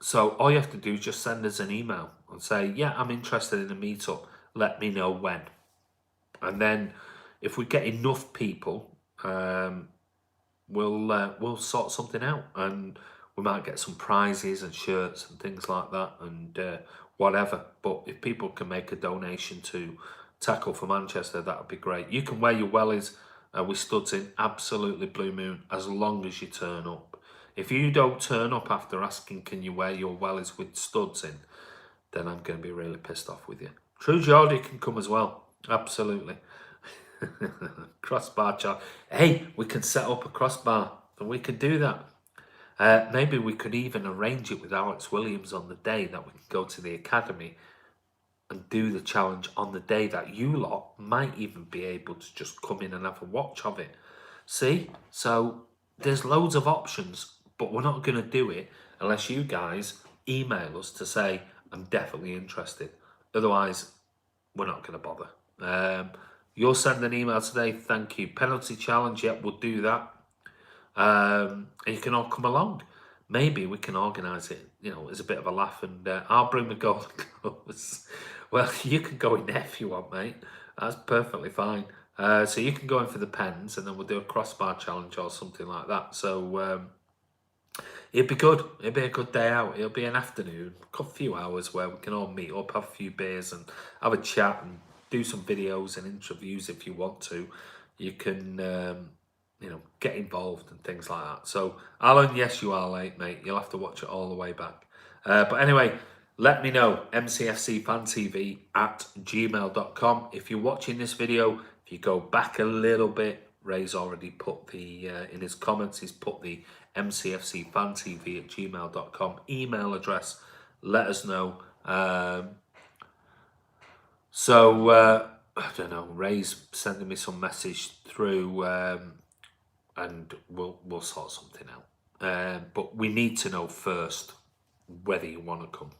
So all you have to do is just send us an email and say, yeah, I'm interested in a meetup. Let me know when. And then if we get enough people, we'll sort something out, and we might get some prizes and shirts and things like that, and whatever. But if people can make a donation to Tackle for Manchester, that would be great. You can wear your wellies with studs in, absolutely blue moon, as long as you turn up. If you don't turn up after asking, can you wear your wellies with studs in, then I'm going to be really pissed off with you. True Geordie can come as well, absolutely. Crossbar chart. Hey, we can set up a crossbar, and we could do that. Maybe we could even arrange it with Alex Williams on the day that we can go to the academy and do the challenge on the day that you lot might even be able to just come in and have a watch of it. See? So there's loads of options, but we're not going to do it unless you guys email us to say, I'm definitely interested. Otherwise, we're not going to bother. You'll send an email today, thank you. Penalty challenge, yep, we'll do that. And you can all come along. Maybe we can organise it, you know, as a bit of a laugh, and I'll bring the golden gloves. Well, you can go in there if you want, mate. That's perfectly fine. So you can go in for the pens, and then we'll do a crossbar challenge or something like that. So it'd be good. It'd be a good day out. It'll be an afternoon, a few hours where we can all meet up, have a few beers and have a chat and do some videos and interviews if you want to. You can, you know, get involved and things like that. So, Alan, yes, you are late, mate. You'll have to watch it all the way back. But anyway, Let me know, mcfcfantv@gmail.com. If you're watching this video, if you go back a little bit, Ray's already put the, in his comments, he's put the mcfcfantv@gmail.com email address. Let us know. I don't know, Ray's sending me some message through, and we'll sort something out. But we need to know first whether you want to come.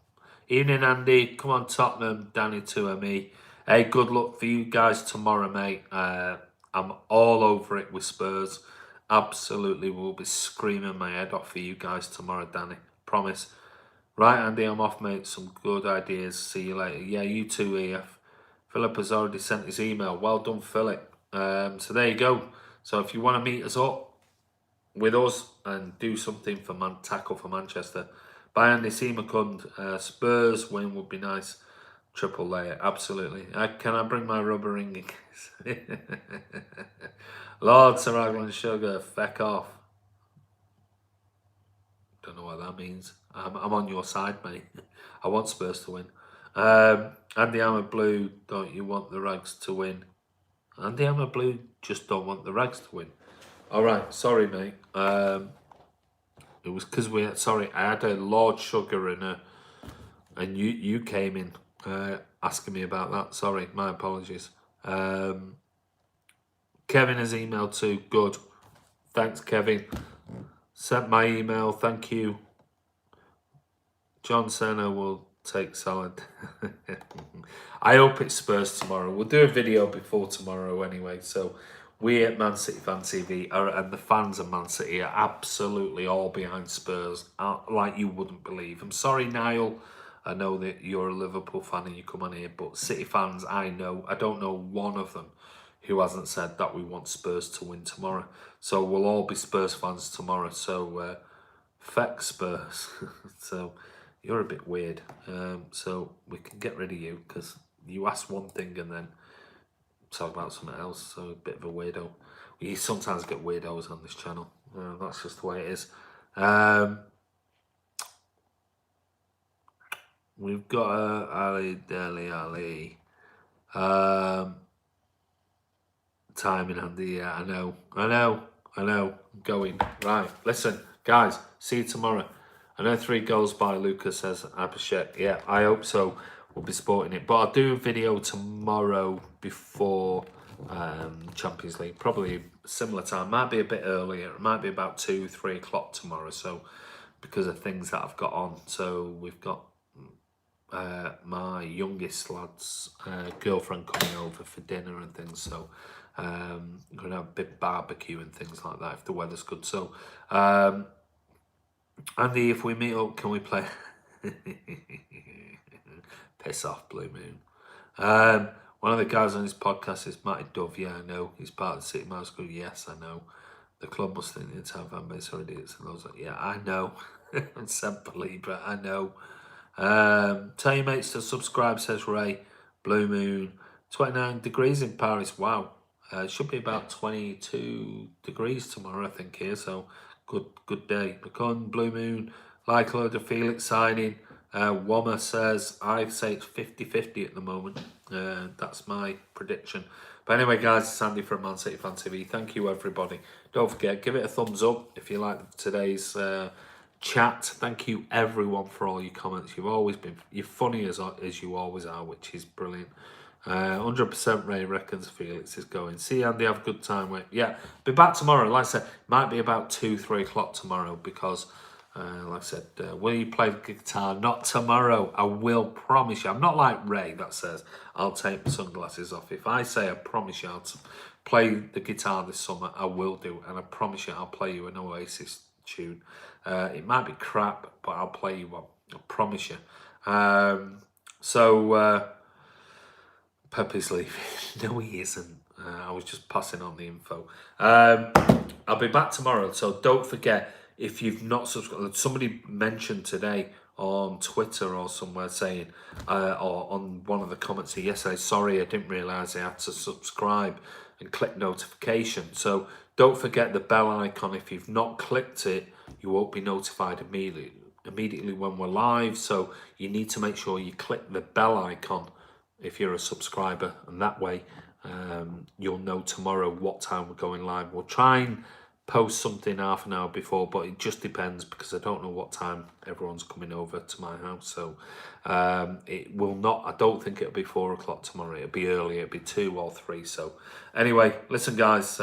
Evening, Andy. Come on, Tottenham. Danny 2ME. Hey, good luck for you guys tomorrow, mate. I'm all over it with Spurs. Absolutely will be screaming my head off for you guys tomorrow, Danny. Promise. Right, Andy, I'm off, mate. Some good ideas. See you later. Yeah, you too, EF. Philip has already sent his email. Well done, Philip. So there you go. So if you want to meet us up with us and do something for tackle for Manchester, buy Andy Seamakund. Spurs win would be nice. Triple layer, absolutely. Can I bring my rubber ring? Lord Sir Raglan Sugar, feck off. Don't know what that means. I'm on your side, mate. I want Spurs to win. Andy Hammer Blue, don't you want the Rags to win? Andy Hammer Blue just don't want the Rags to win. All right, sorry, mate. It was because I had a Lord Sugar and you came in asking me about that. Sorry, my apologies. Kevin has emailed too. Good. Thanks, Kevin. Sent my email. Thank you. John Senna will take salad. I hope it's Spurs tomorrow. We'll do a video before tomorrow anyway. So we at Man City Fan TV and the fans of Man City are absolutely all behind Spurs, like you wouldn't believe. I'm sorry, Niall. I know that you're a Liverpool fan and you come on here, but City fans, I don't know one of them who hasn't said that we want Spurs to win tomorrow. So we'll all be Spurs fans tomorrow. So feck Spurs. So you're a bit weird. So we can get rid of you because you asked one thing and then talk about something else. So a bit of a weirdo. We sometimes get weirdos on this channel. That's just the way it is. We've got Ali Deli Ali. Timing, Andy. Yeah, I know. I'm going. Right, listen, guys, see you tomorrow. I know 3 goals by Lucas, says Abhishek. Yeah, I hope so. We'll be sporting it. But I'll do a video tomorrow before Champions League. Probably similar time. Might be a bit earlier. It might be about 2-3 o'clock tomorrow. So because of things that I've got on. So we've got my youngest lad's girlfriend coming over for dinner and things. So I'm going to have a bit barbecue and things like that if the weather's good. So Andy, if we meet up, can we play? Piss off, Blue Moon. One of the guys on his podcast is Matty Dove. Yeah, I know. He's part of the City Mouse Group. Yes, I know. The club must think the entire fan base are idiots. And I was like, yeah, I know. I'm Semper Libra, I know. Tell your mates to subscribe, says Ray. Blue Moon. 29 degrees in Paris. Wow. It should be about 22 degrees tomorrow, I think, here. So good day. McCon, Blue Moon, like a load of Felix signing. Wommer says, I'd say it's 50-50 at the moment. That's my prediction. But anyway, guys, it's Andy from Man City Fan TV. Thank you, everybody. Don't forget, give it a thumbs up if you like today's chat. Thank you, everyone, for all your comments. You've always been, you're funny as you always are, which is brilliant. 100% Ray reckons Felix is going. See you, Andy. Have a good time. Wait, yeah, be back tomorrow. Like I said, might be about 2-3 o'clock tomorrow because, like I said, will you play the guitar? Not tomorrow. I will promise you. I'm not like Ray that says I'll take my sunglasses off. If I say I promise you I'll play the guitar this summer, I will do, and I promise you I'll play you an Oasis tune. It might be crap, but I'll play you one. I promise you. Pepe's leaving. No, he isn't. I was just passing on the info. I'll be back tomorrow, so don't forget, if you've not subscribed, somebody mentioned today on Twitter or somewhere saying, or on one of the comments here yesterday, sorry, I didn't realise I had to subscribe and click notification. So don't forget the bell icon. If you've not clicked it, you won't be notified immediately. immediately when we're live, so you need to make sure you click the bell icon if you're a subscriber, and that way you'll know tomorrow what time we're going live. We'll try and post something half an hour before, but it just depends because I don't know what time everyone's coming over to my house. So it will not, I don't think it'll be 4 o'clock tomorrow. It'll be early, it'll be 2 or 3. So anyway, listen guys,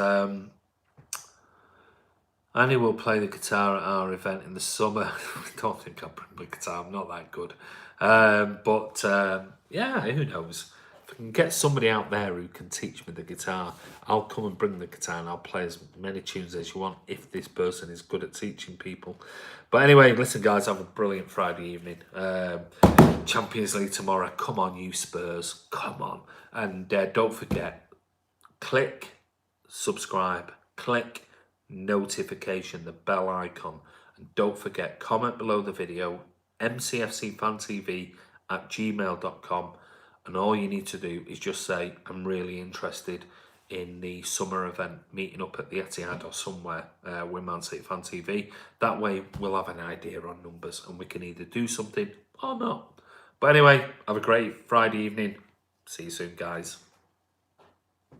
Annie will play the guitar at our event in the summer. I don't think I'll bring my guitar, I'm not that good. Yeah, who knows? If I can get somebody out there who can teach me the guitar, I'll come and bring the guitar and I'll play as many tunes as you want if this person is good at teaching people. But anyway, listen guys, have a brilliant Friday evening. Champions League tomorrow. Come on, you Spurs. Come on. And don't forget, click subscribe, click notification, the bell icon, and don't forget, comment below the video, mcfcfantv@gmail.com, and all you need to do is just say, I'm really interested in the summer event, meeting up at the Etihad or somewhere with Man City Fan TV. That way we'll have an idea on numbers and we can either do something or not. But anyway, have a great Friday evening. See you soon, guys.